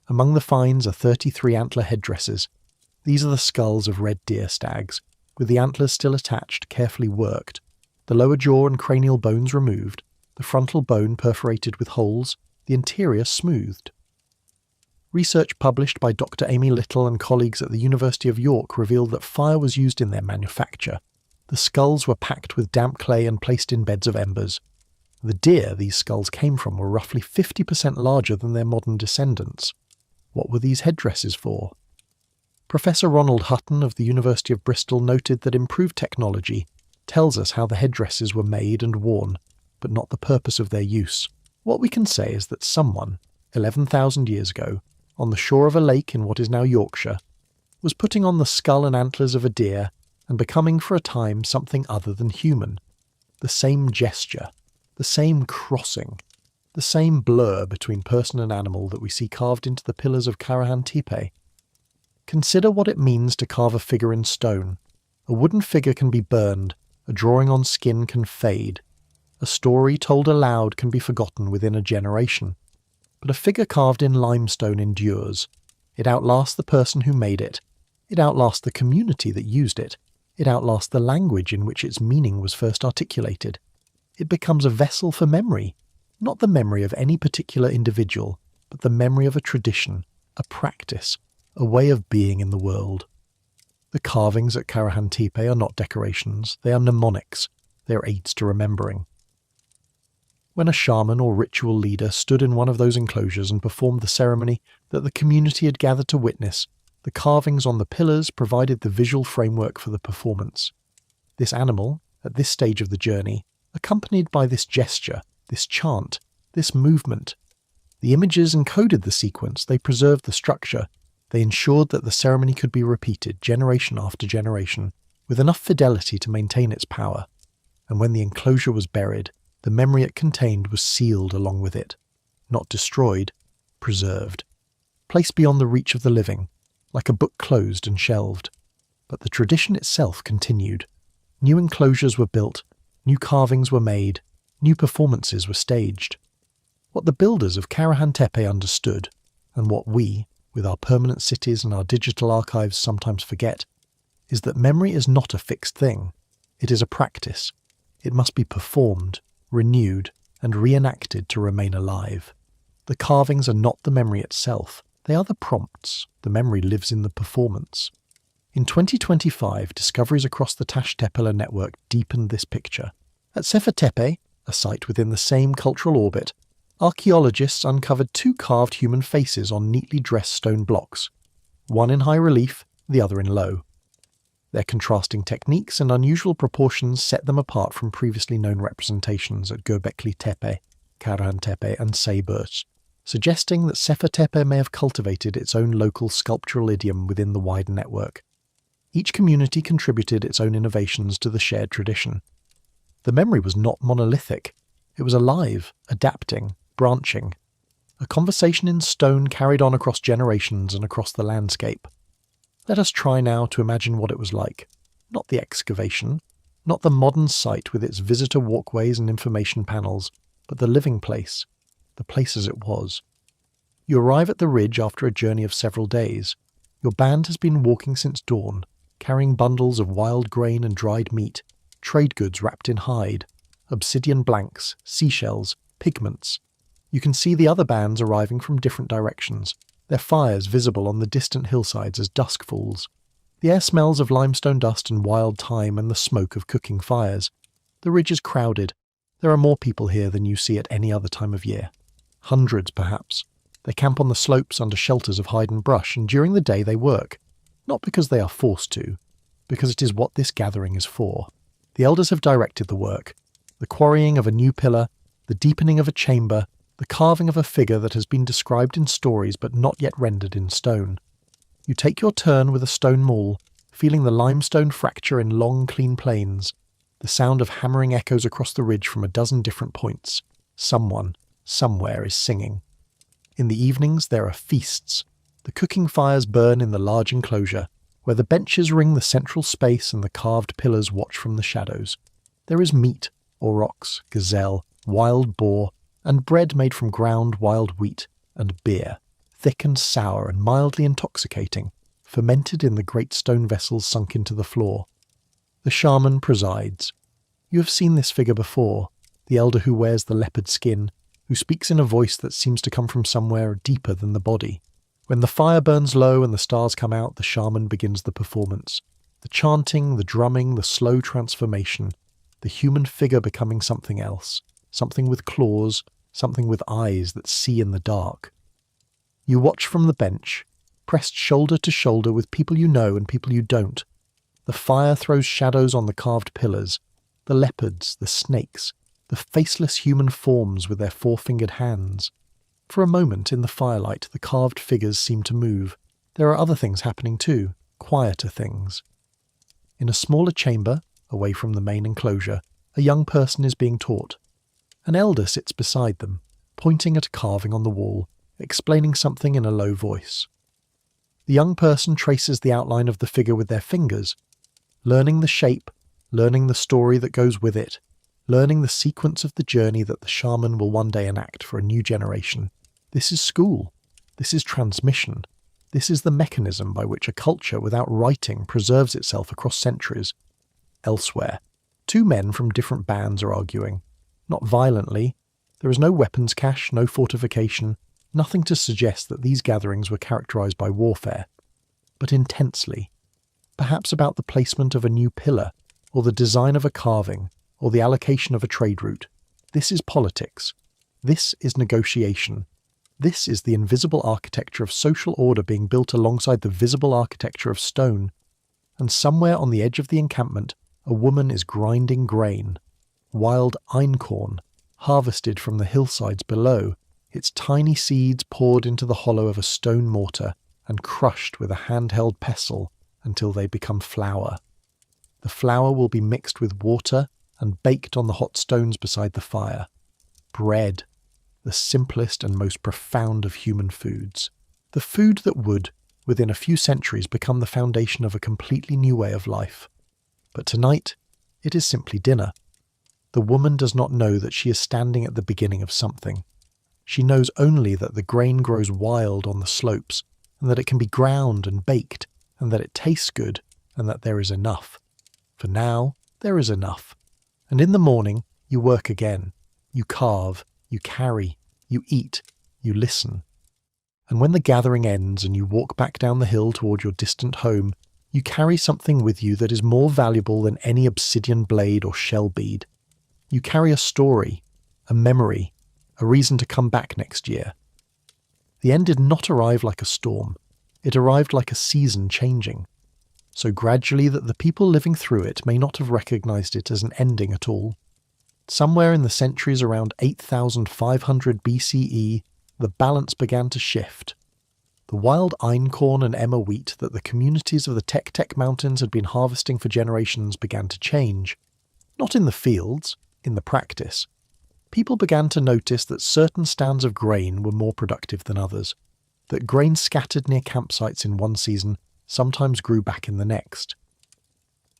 Among the finds are 33 antler headdresses. These are the skulls of red deer stags, with the antlers still attached, carefully worked, the lower jaw and cranial bones removed, the frontal bone perforated with holes, the interior smoothed. Research published by Dr. Amy Little and colleagues at the University of York revealed that fire was used in their manufacture. The skulls were packed with damp clay and placed in beds of embers. The deer these skulls came from were roughly 50% larger than their modern descendants. What were these headdresses for? Professor Ronald Hutton of the University of Bristol noted that improved technology tells us how the headdresses were made and worn, but not the purpose of their use. What we can say is that someone, 11,000 years ago, on the shore of a lake in what is now Yorkshire, was putting on the skull and antlers of a deer and becoming for a time something other than human. The same gesture, the same crossing, the same blur between person and animal that we see carved into the pillars of Karahan Tepe. Consider what it means to carve a figure in stone. A wooden figure can be burned, a drawing on skin can fade, a story told aloud can be forgotten within a generation. But a figure carved in limestone endures. It outlasts the person who made it. It outlasts the community that used it. It outlasts the language in which its meaning was first articulated. It becomes a vessel for memory, not the memory of any particular individual, but the memory of a tradition, a practice, a way of being in the world. The carvings at Karahan Tepe are not decorations, they are mnemonics, they are aids to remembering. When a shaman or ritual leader stood in one of those enclosures and performed the ceremony that the community had gathered to witness, the carvings on the pillars provided the visual framework for the performance. This animal, at this stage of the journey, accompanied by this gesture, this chant, this movement. The images encoded the sequence, they preserved the structure, they ensured that the ceremony could be repeated generation after generation, with enough fidelity to maintain its power. And when the enclosure was buried, The memory it contained was sealed along with it. Not destroyed, preserved. Placed beyond the reach of the living, like a book closed and shelved. But the tradition itself continued. New enclosures were built, new carvings were made, new performances were staged. What the builders of Karahan Tepe understood, and what we, with our permanent cities and our digital archives, sometimes forget, is that memory is not a fixed thing. It is a practice. It must be performed, renewed, and reenacted to remain alive. The carvings are not the memory itself. They are the prompts. The memory lives in the performance. In 2025, discoveries across the Tash-Tepela network deepened this picture. At Sefer Tepe, a site within the same cultural orbit, archaeologists uncovered two carved human faces on neatly dressed stone blocks, one in high relief, the other in low. Their contrasting techniques and unusual proportions set them apart from previously known representations at Göbekli Tepe, Karahan Tepe and Sayburç, suggesting that Sefer Tepe may have cultivated its own local sculptural idiom within the wider network. Each community contributed its own innovations to the shared tradition. The memory was not monolithic. It was alive, adapting, branching. A conversation in stone carried on across generations and across the landscape. Let us try now to imagine what it was like. Not the excavation, not the modern site with its visitor walkways and information panels, but the living place, the place as it was. You arrive at the ridge after a journey of several days. Your band has been walking since dawn, carrying bundles of wild grain and dried meat, trade goods wrapped in hide, obsidian blanks, seashells, pigments. You can see the other bands arriving from different directions, their fires visible on the distant hillsides as dusk falls. The air smells of limestone dust and wild thyme and the smoke of cooking fires. The ridge is crowded. There are more people here than you see at any other time of year. Hundreds, perhaps. They camp on the slopes under shelters of hide and brush, and during the day they work. Not because they are forced to, because it is what this gathering is for. The elders have directed the work. The quarrying of a new pillar, the deepening of a chamber, the carving of a figure that has been described in stories but not yet rendered in stone. You take your turn with a stone maul, feeling the limestone fracture in long, clean planes. The sound of hammering echoes across the ridge from a dozen different points. Someone, somewhere is singing. In the evenings there are feasts. The cooking fires burn in the large enclosure, where the benches ring the central space and the carved pillars watch from the shadows. There is meat, aurochs, gazelle, wild boar, and bread made from ground wild wheat, and beer, thick and sour and mildly intoxicating, fermented in the great stone vessels sunk into the floor. The shaman presides. You have seen this figure before, the elder who wears the leopard skin, who speaks in a voice that seems to come from somewhere deeper than the body. When the fire burns low and the stars come out, the shaman begins the performance. The chanting, the drumming, the slow transformation, the human figure becoming something else, something with claws, something with eyes that see in the dark. You watch from the bench, pressed shoulder to shoulder with people you know and people you don't. The fire throws shadows on the carved pillars, the leopards, the snakes, the faceless human forms with their four-fingered hands. For a moment in the firelight, the carved figures seem to move. There are other things happening too, quieter things. In a smaller chamber, away from the main enclosure, a young person is being taught. An elder sits beside them, pointing at a carving on the wall, explaining something in a low voice. The young person traces the outline of the figure with their fingers, learning the shape, learning the story that goes with it, learning the sequence of the journey that the shaman will one day enact for a new generation. This is school. This is transmission. This is the mechanism by which a culture without writing preserves itself across centuries. Elsewhere, two men from different bands are arguing. Not violently. There is no weapons cache, no fortification, nothing to suggest that these gatherings were characterized by warfare. But intensely. Perhaps about the placement of a new pillar, or the design of a carving, or the allocation of a trade route. This is politics. This is negotiation. This is the invisible architecture of social order being built alongside the visible architecture of stone. And somewhere on the edge of the encampment, a woman is grinding grain. Wild einkorn, harvested from the hillsides below, its tiny seeds poured into the hollow of a stone mortar and crushed with a handheld pestle until they become flour. The flour will be mixed with water and baked on the hot stones beside the fire. Bread, the simplest and most profound of human foods. The food that would, within a few centuries, become the foundation of a completely new way of life. But tonight, it is simply dinner. The woman does not know that she is standing at the beginning of something. She knows only that the grain grows wild on the slopes, and that it can be ground and baked, and that it tastes good, and that there is enough. For now, there is enough. And in the morning, you work again. You carve, you carry, you eat, you listen. And when the gathering ends and you walk back down the hill toward your distant home, you carry something with you that is more valuable than any obsidian blade or shell bead. You carry a story, a memory, a reason to come back next year. The end did not arrive like a storm. It arrived like a season changing. So gradually that the people living through it may not have recognized it as an ending at all. Somewhere in the centuries around 8,500 BCE, the balance began to shift. The wild einkorn and emmer wheat that the communities of the Tek Mountains had been harvesting for generations began to change. Not in the fields, in the practice. People began to notice that certain stands of grain were more productive than others, that grain scattered near campsites in one season sometimes grew back in the next.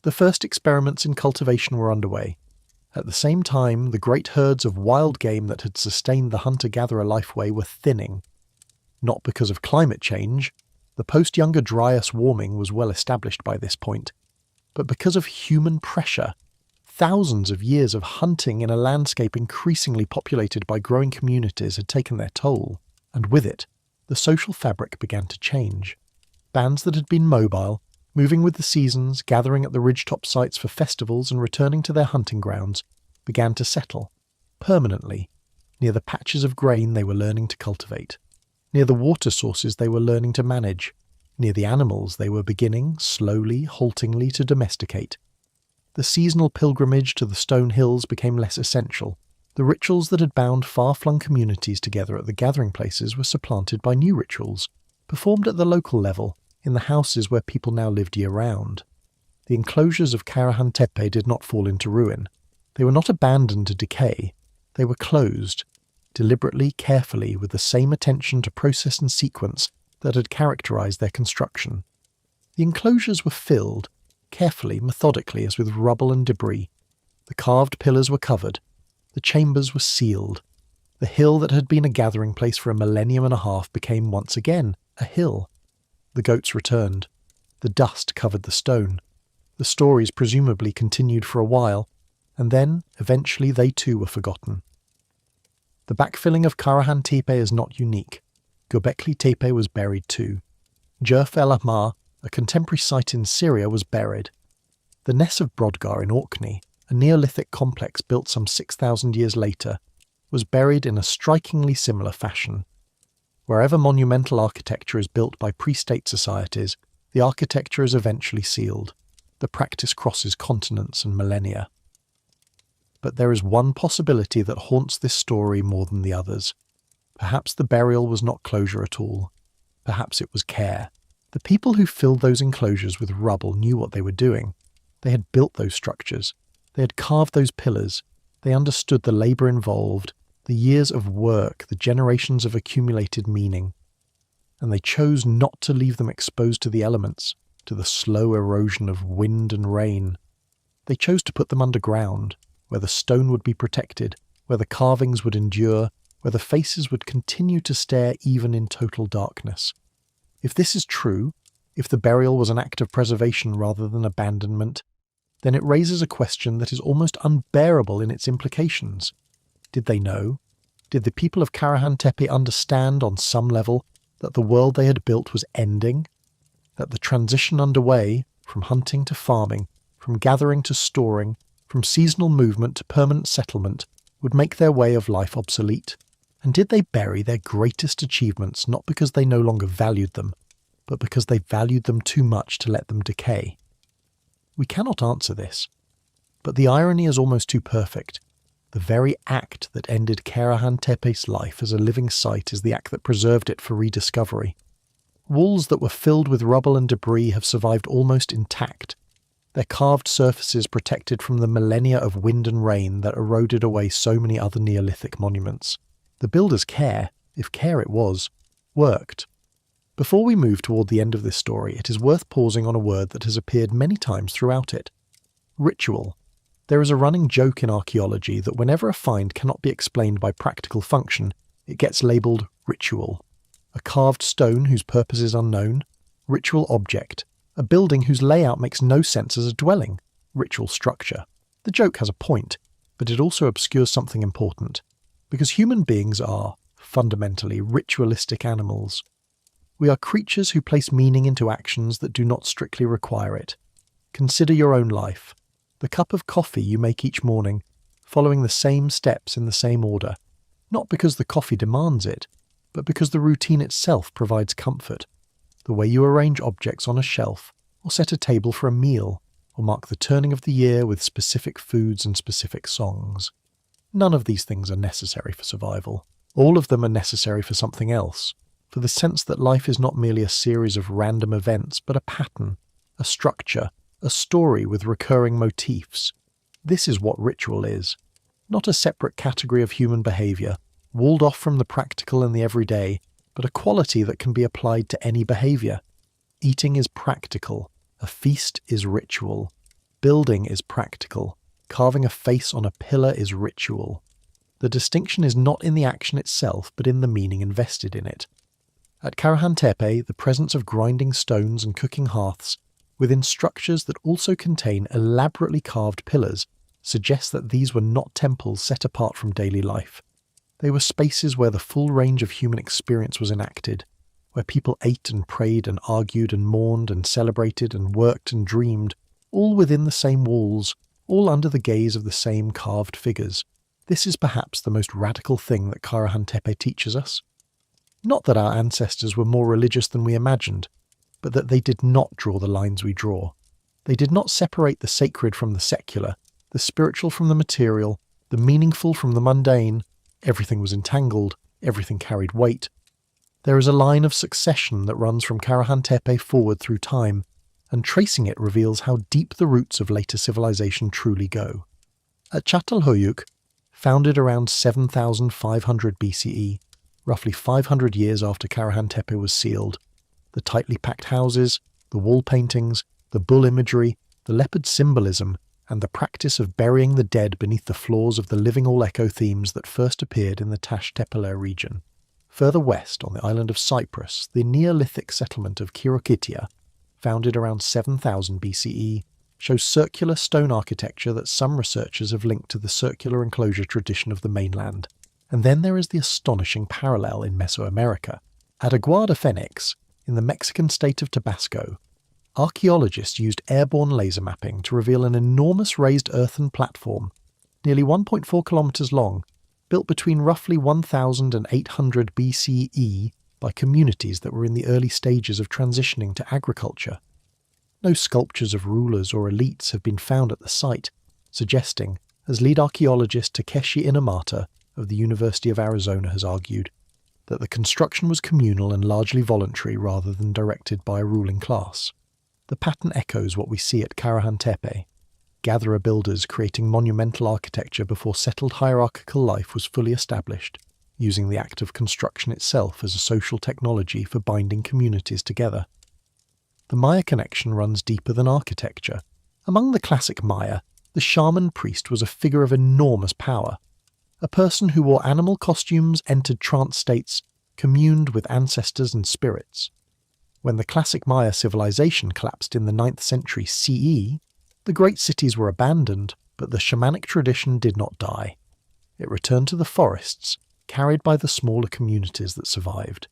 The first experiments in cultivation were underway. At the same time, the great herds of wild game that had sustained the hunter-gatherer lifeway were thinning. Not because of climate change, the post-Younger Dryas warming was well established by this point, but because of human pressure. Thousands of years of hunting in a landscape increasingly populated by growing communities had taken their toll, and with it, the social fabric began to change. Bands that had been mobile, moving with the seasons, gathering at the ridgetop sites for festivals and returning to their hunting grounds, began to settle, permanently, near the patches of grain they were learning to cultivate, near the water sources they were learning to manage, near the animals they were beginning, slowly, haltingly, to domesticate. The seasonal pilgrimage to the stone hills became less essential. The rituals that had bound far-flung communities together at the gathering places were supplanted by new rituals, performed at the local level, in the houses where people now lived year-round. The enclosures of Karahan Tepe did not fall into ruin. They were not abandoned to decay. They were closed, deliberately, carefully, with the same attention to process and sequence that had characterized their construction. The enclosures were filled, carefully, methodically, as with rubble and debris. The carved pillars were covered. The chambers were sealed. The hill that had been a gathering place for a millennium and a half became once again a hill. The goats returned. The dust covered the stone. The stories presumably continued for a while, and then, eventually, they too were forgotten. The backfilling of Karahan Tepe is not unique. Göbekli Tepe was buried too. Jerf El Ahmar, a contemporary site in Syria, was buried. The Ness of Brodgar in Orkney, a Neolithic complex built some 6,000 years later, was buried in a strikingly similar fashion. Wherever monumental architecture is built by pre-state societies, the architecture is eventually sealed. The practice crosses continents and millennia. But there is one possibility that haunts this story more than the others. Perhaps the burial was not closure at all. Perhaps it was care. The people who filled those enclosures with rubble knew what they were doing. They had built those structures. They had carved those pillars. They understood the labour involved, the years of work, the generations of accumulated meaning. And they chose not to leave them exposed to the elements, to the slow erosion of wind and rain. They chose to put them underground, where the stone would be protected, where the carvings would endure, where the faces would continue to stare even in total darkness. If this is true, if the burial was an act of preservation rather than abandonment, then it raises a question that is almost unbearable in its implications. Did they know? Did the people of Karahan Tepe understand on some level that the world they had built was ending? That the transition underway, from hunting to farming, from gathering to storing, from seasonal movement to permanent settlement, would make their way of life obsolete? And did they bury their greatest achievements not because they no longer valued them, but because they valued them too much to let them decay? We cannot answer this, but the irony is almost too perfect. The very act that ended Karahan Tepe's life as a living site is the act that preserved it for rediscovery. Walls that were filled with rubble and debris have survived almost intact. their carved surfaces protected from the millennia of wind and rain that eroded away so many other Neolithic monuments. The builders' care, if care it was, worked. Before we move toward the end of this story, it is worth pausing on a word that has appeared many times throughout it. Ritual. There is a running joke in archaeology that whenever a find cannot be explained by practical function, it gets labelled ritual. A carved stone whose purpose is unknown, ritual object. A building whose layout makes no sense as a dwelling, ritual structure. The joke has a point, but it also obscures something important, because human beings are, fundamentally, ritualistic animals. We are creatures who place meaning into actions that do not strictly require it. Consider your own life. The cup of coffee you make each morning, following the same steps in the same order, not because the coffee demands it, but because the routine itself provides comfort. The way you arrange objects on a shelf, or set a table for a meal, or mark the turning of the year with specific foods and specific songs. None of these things are necessary for survival. All of them are necessary for something else, for the sense that life is not merely a series of random events, but a pattern, a structure, a story with recurring motifs. This is what ritual is. Not a separate category of human behaviour, walled off from the practical and the everyday, but a quality that can be applied to any behaviour. Eating is practical. A feast is ritual. Building is practical. Carving a face on a pillar is ritual. The distinction is not in the action itself, but in the meaning invested in it. At Karahan Tepe, the presence of grinding stones and cooking hearths, within structures that also contain elaborately carved pillars, suggests that these were not temples set apart from daily life. They were spaces where the full range of human experience was enacted, where people ate and prayed and argued and mourned and celebrated and worked and dreamed, all within the same walls, all under the gaze of the same carved figures. This is perhaps the most radical thing that Karahan Tepe teaches us. Not that our ancestors were more religious than we imagined, but that they did not draw the lines we draw. They did not separate the sacred from the secular, the spiritual from the material, the meaningful from the mundane. Everything was entangled, everything carried weight. There is a line of succession that runs from Karahan Tepe forward through time, and tracing it reveals how deep the roots of later civilization truly go. At Çatalhöyük, founded around 7,500 BCE, roughly 500 years after Karahan Tepe was sealed, the tightly packed houses, the wall paintings, the bull imagery, the leopard symbolism, and the practice of burying the dead beneath the floors of the living all-echo themes that first appeared in the Taş Tepeler region. Further west, on the island of Cyprus, the Neolithic settlement of Kirokitia, founded around 7000 BCE, shows circular stone architecture that some researchers have linked to the circular enclosure tradition of the mainland. And then there is the astonishing parallel in Mesoamerica. At Aguada Fenix, in the Mexican state of Tabasco, archaeologists used airborne laser mapping to reveal an enormous raised earthen platform, nearly 1.4 kilometers long, built between roughly 1800 BCE by communities that were in the early stages of transitioning to agriculture. No sculptures of rulers or elites have been found at the site, suggesting, as lead archaeologist Takeshi Inamata of the University of Arizona has argued, that the construction was communal and largely voluntary rather than directed by a ruling class. The pattern echoes what we see at Karahan Tepe, gatherer builders creating monumental architecture before settled hierarchical life was fully established, using the act of construction itself as a social technology for binding communities together. The Maya connection runs deeper than architecture. Among the classic Maya, the shaman priest was a figure of enormous power, a person who wore animal costumes, entered trance states, communed with ancestors and spirits. When the classic Maya civilization collapsed in the 9th century CE, the great cities were abandoned, but the shamanic tradition did not die. It returned to the forests, carried by the smaller communities that survived.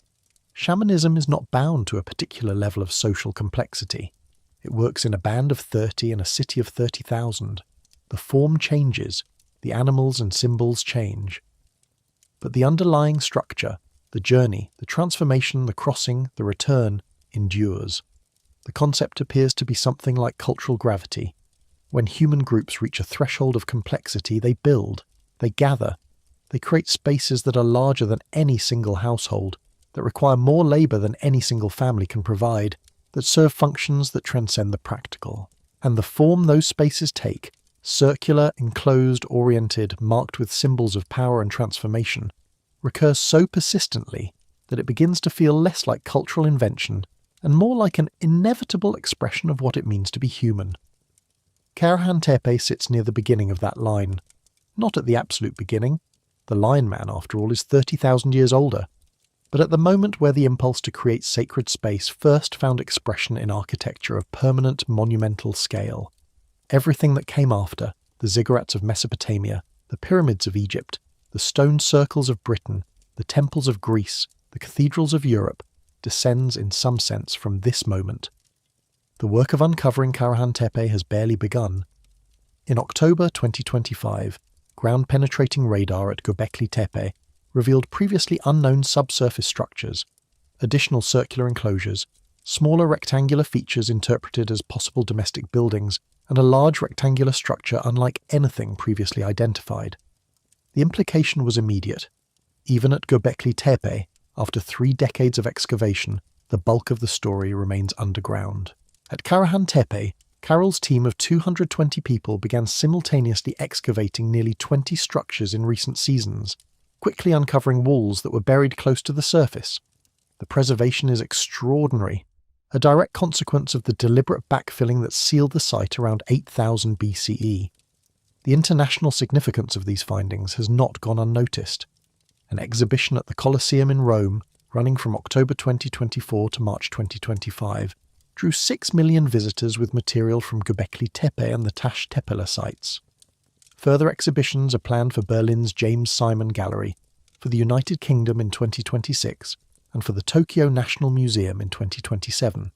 Shamanism is not bound to a particular level of social complexity. It works in a band of 30 and a city of 30,000. The form changes, the animals and symbols change. But the underlying structure, the journey, the transformation, the crossing, the return, endures. The concept appears to be something like cultural gravity. When human groups reach a threshold of complexity, they build, they gather, they create spaces that are larger than any single household, that require more labour than any single family can provide, that serve functions that transcend the practical. And the form those spaces take, circular, enclosed, oriented, marked with symbols of power and transformation, recurs so persistently that it begins to feel less like cultural invention and more like an inevitable expression of what it means to be human. Karahan Tepe sits near the beginning of that line. Not at the absolute beginning. The Lion Man, after all, is 30,000 years older. But at the moment where the impulse to create sacred space first found expression in architecture of permanent, monumental scale. Everything that came after, the ziggurats of Mesopotamia, the pyramids of Egypt, the stone circles of Britain, the temples of Greece, the cathedrals of Europe, descends in some sense from this moment. The work of uncovering Karahan Tepe has barely begun. In October 2025, ground-penetrating radar at Göbekli Tepe revealed previously unknown subsurface structures, additional circular enclosures, smaller rectangular features interpreted as possible domestic buildings, and a large rectangular structure unlike anything previously identified. The implication was immediate. Even at Göbekli Tepe, after 3 decades of excavation, the bulk of the story remains underground. At Karahan Tepe, Carol's team of 220 people began simultaneously excavating nearly 20 structures in recent seasons, quickly uncovering walls that were buried close to the surface. The preservation is extraordinary, a direct consequence of the deliberate backfilling that sealed the site around 8000 BCE. The international significance of these findings has not gone unnoticed. An exhibition at the Colosseum in Rome, running from October 2024 to March 2025, drew 6 million visitors with material from Göbekli Tepe and the Taş Tepeler sites. Further exhibitions are planned for Berlin's James Simon Gallery, for the United Kingdom in 2026, and for the Tokyo National Museum in 2027.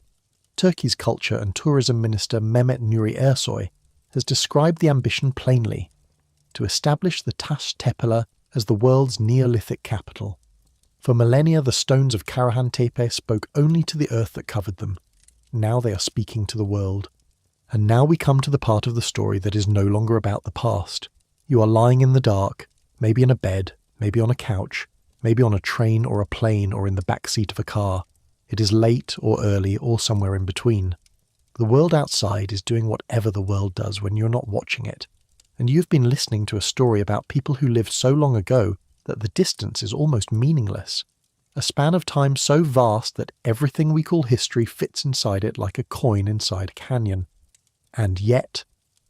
Turkey's Culture and Tourism Minister Mehmet Nuri Ersoy has described the ambition plainly: to establish the Taş Tepeler as the world's Neolithic capital. For millennia, the stones of Karahan Tepe spoke only to the earth that covered them. Now they are speaking to the world. And now we come to the part of the story that is no longer about the past. You are lying in the dark, maybe in a bed, maybe on a couch, maybe on a train or a plane or in the back seat of a car. It is late or early or somewhere in between. The world outside is doing whatever the world does when you're not watching it. And you've been listening to a story about people who lived so long ago that the distance is almost meaningless. A span of time so vast that everything we call history fits inside it like a coin inside a canyon. And yet,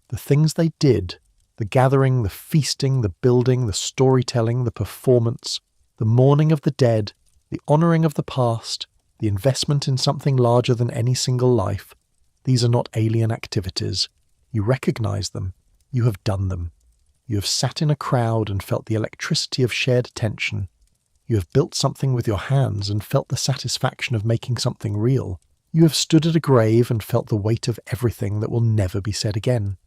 the things they did, the gathering, the feasting, the building, the storytelling, the performance, the mourning of the dead, the honouring of the past, the investment in something larger than any single life, these are not alien activities. You recognise them. You have done them. You have sat in a crowd and felt the electricity of shared attention. You have built something with your hands and felt the satisfaction of making something real. You have stood at a grave and felt the weight of everything that will never be said again.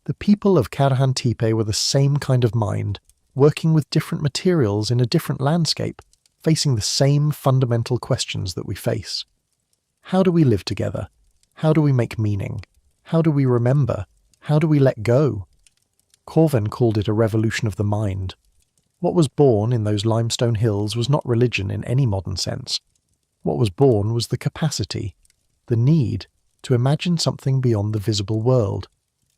The people of Karahan Tepe were the same kind of mind, working with different materials in a different landscape, facing the same fundamental questions that we face. How do we live together? How do we make meaning? How do we remember? How do we let go? Corvin called it a revolution of the mind. What was born in those limestone hills was not religion in any modern sense. What was born was the capacity, the need, to imagine something beyond the visible world,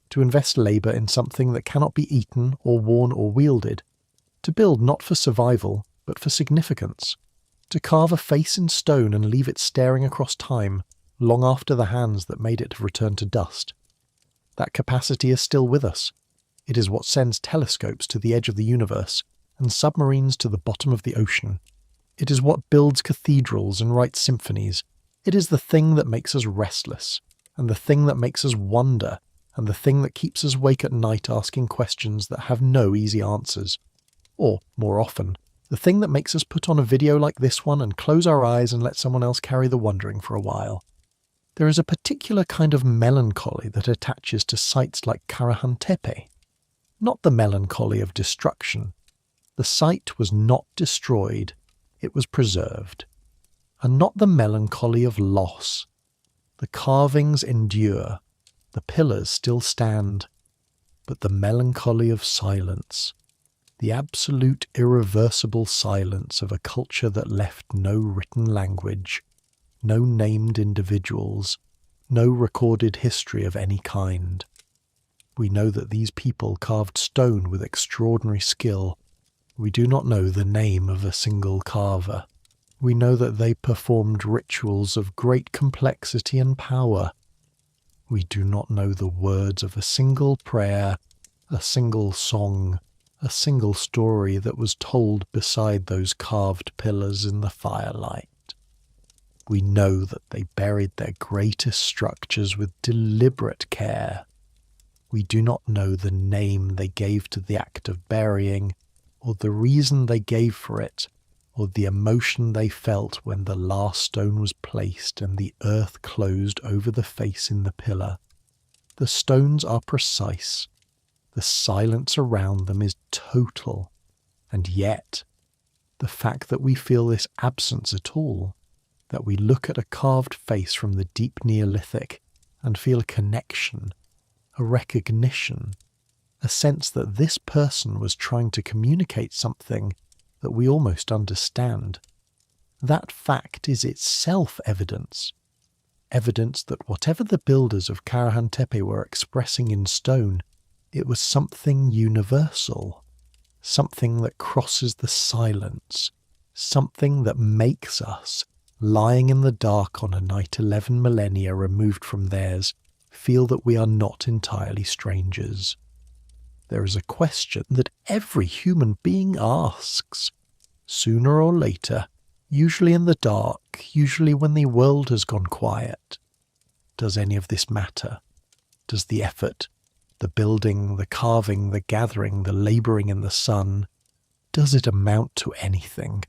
to invest labour in something that cannot be eaten or worn or wielded, to build not for survival, but for significance, to carve a face in stone and leave it staring across time, long after the hands that made it have returned to dust. That capacity is still with us. It is what sends telescopes to the edge of the universe and submarines to the bottom of the ocean. It is what builds cathedrals and writes symphonies. It is the thing that makes us restless, and the thing that makes us wonder, and the thing that keeps us awake at night asking questions that have no easy answers. Or, more often, the thing that makes us put on a video like this one and close our eyes and let someone else carry the wondering for a while. There is a particular kind of melancholy that attaches to sites like Karahan Tepe. Not the melancholy of destruction. The site was not destroyed, it was preserved. And not the melancholy of loss. The carvings endure, the pillars still stand, but the melancholy of silence, the absolute irreversible silence of a culture that left no written language, no named individuals, no recorded history of any kind. We know that these people carved stone with extraordinary skill. We do not know the name of a single carver. We know that they performed rituals of great complexity and power. We do not know the words of a single prayer, a single song, a single story that was told beside those carved pillars in the firelight. We know that they buried their greatest structures with deliberate care. We do not know the name they gave to the act of burying, or the reason they gave for it, or the emotion they felt when the last stone was placed and the earth closed over the face in the pillar. The stones are precise. The silence around them is total. And yet, the fact that we feel this absence at all, that we look at a carved face from the deep Neolithic and feel a connection, a recognition, a sense that this person was trying to communicate something that we almost understand. That fact is itself evidence. Evidence that whatever the builders of Karahan Tepe were expressing in stone, it was something universal, something that crosses the silence, something that makes us, lying in the dark on a night 11 millennia removed from theirs, feel that we are not entirely strangers. There is a question that every human being asks, sooner or later, usually in the dark, usually when the world has gone quiet. Does any of this matter? Does the effort, the building, the carving, the gathering, the labouring in the sun, does it amount to anything?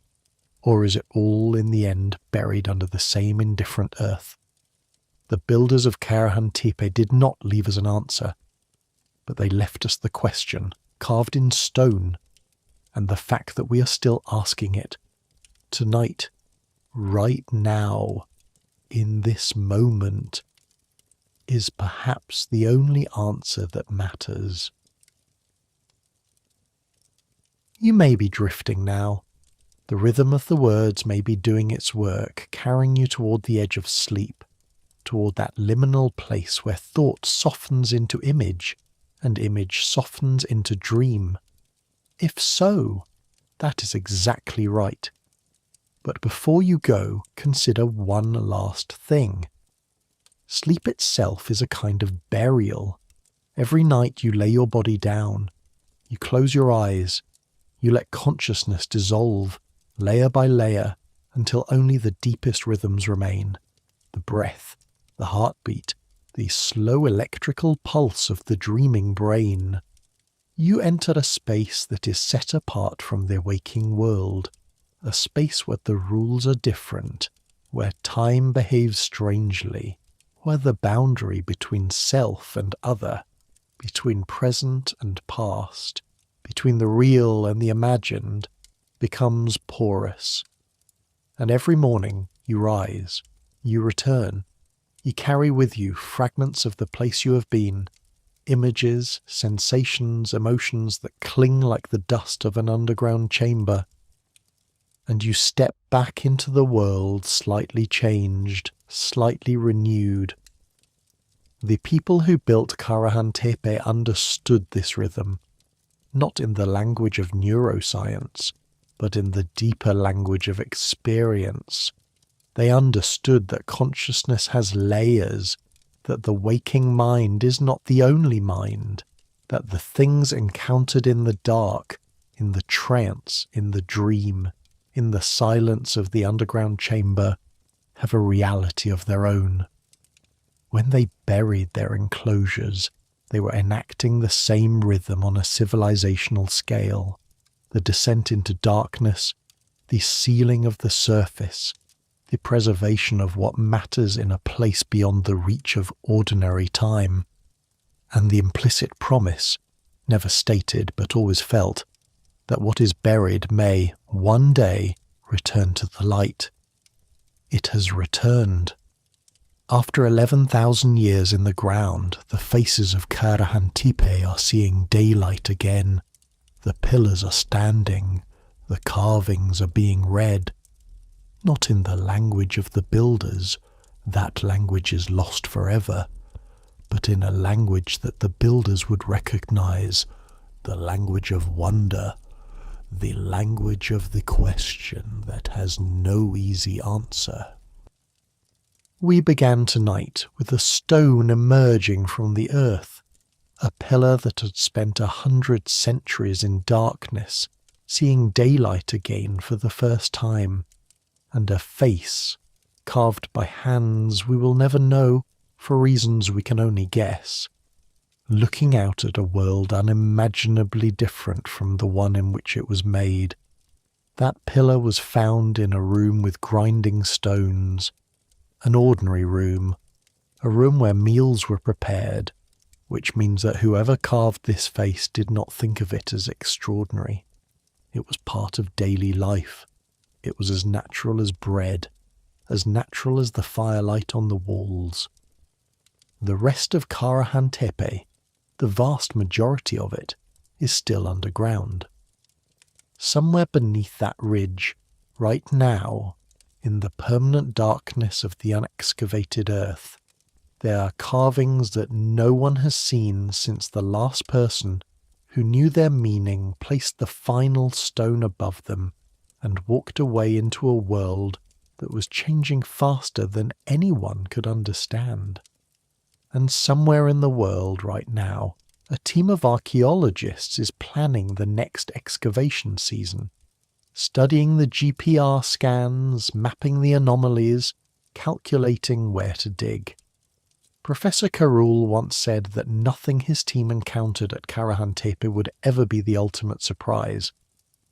Or is it all in the end buried under the same indifferent earth? The builders of Karahan Tepe did not leave us an answer, but they left us the question, carved in stone, and the fact that we are still asking it, tonight, right now, in this moment, is perhaps the only answer that matters. You may be drifting now. The rhythm of the words may be doing its work, carrying you toward the edge of sleep, toward that liminal place where thought softens into image, and image softens into dream. If so, that is exactly right. But before you go, consider one last thing. Sleep itself is a kind of burial. Every night you lay your body down, you close your eyes, you let consciousness dissolve, layer by layer, until only the deepest rhythms remain. The breath, the heartbeat, the slow electrical pulse of the dreaming brain. You enter a space that is set apart from the waking world, a space where the rules are different, where time behaves strangely, where the boundary between self and other, between present and past, between the real and the imagined, becomes porous. And every morning you rise, you return, you carry with you fragments of the place you have been, images, sensations, emotions that cling like the dust of an underground chamber, and you step back into the world slightly changed, slightly renewed. The people who built Karahan Tepe understood this rhythm, not in the language of neuroscience, but in the deeper language of experience. They understood that consciousness has layers, that the waking mind is not the only mind, that the things encountered in the dark, in the trance, in the dream, in the silence of the underground chamber, have a reality of their own. When they buried their enclosures, they were enacting the same rhythm on a civilizational scale. The descent into darkness, the sealing of the surface, the preservation of what matters in a place beyond the reach of ordinary time, and the implicit promise, never stated but always felt, that what is buried may, one day, return to the light. It has returned. After 11,000 years in the ground, the faces of Karahan Tepe are seeing daylight again. The pillars are standing, the carvings are being read, not in the language of the builders, That language is lost forever, but in a language that the builders would recognize, the language of wonder, the language of the question that has no easy answer. We began tonight with a stone emerging from the earth, a pillar that had spent 100 centuries in darkness, seeing daylight again for the first time, and a face, carved by hands we will never know for reasons we can only guess, looking out at a world unimaginably different from the one in which it was made. That pillar was found in a room with grinding stones, an ordinary room, a room where meals were prepared, which means that whoever carved this face did not think of it as extraordinary. It was part of daily life. It was as natural as bread, as natural as the firelight on the walls. The rest of Karahan Tepe, the vast majority of it, is still underground. Somewhere beneath that ridge, right now, in the permanent darkness of the unexcavated earth, there are carvings that no one has seen since the last person who knew their meaning placed the final stone above them and walked away into a world that was changing faster than anyone could understand. And somewhere in the world right now, a team of archaeologists is planning the next excavation season, studying the GPR scans, mapping the anomalies, calculating where to dig. Professor Carroll once said that nothing his team encountered at Karahan Tepe would ever be the ultimate surprise,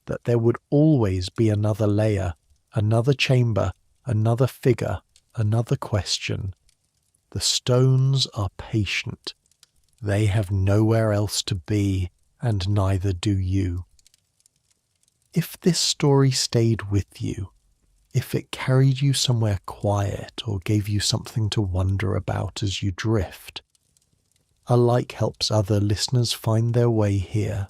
that there would always be another layer, another chamber, another figure, another question. The stones are patient. They have nowhere else to be, and neither do you. If this story stayed with you, if it carried you somewhere quiet or gave you something to wonder about as you drift, a like helps other listeners find their way here.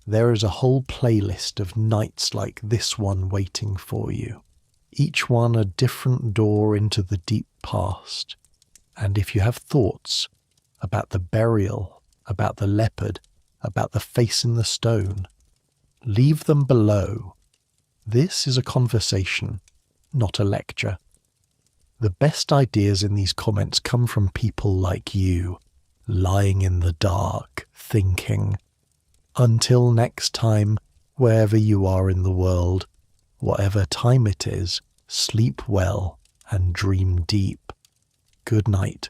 There is a whole playlist of nights like this one waiting for you, each one a different door into the deep past. And if you have thoughts about the burial, about the leopard, about the face in the stone, leave them below. This is a conversation, not a lecture. The best ideas in these comments come from people like you, lying in the dark, thinking. Until next time, wherever you are in the world, whatever time it is, sleep well and dream deep. Good night.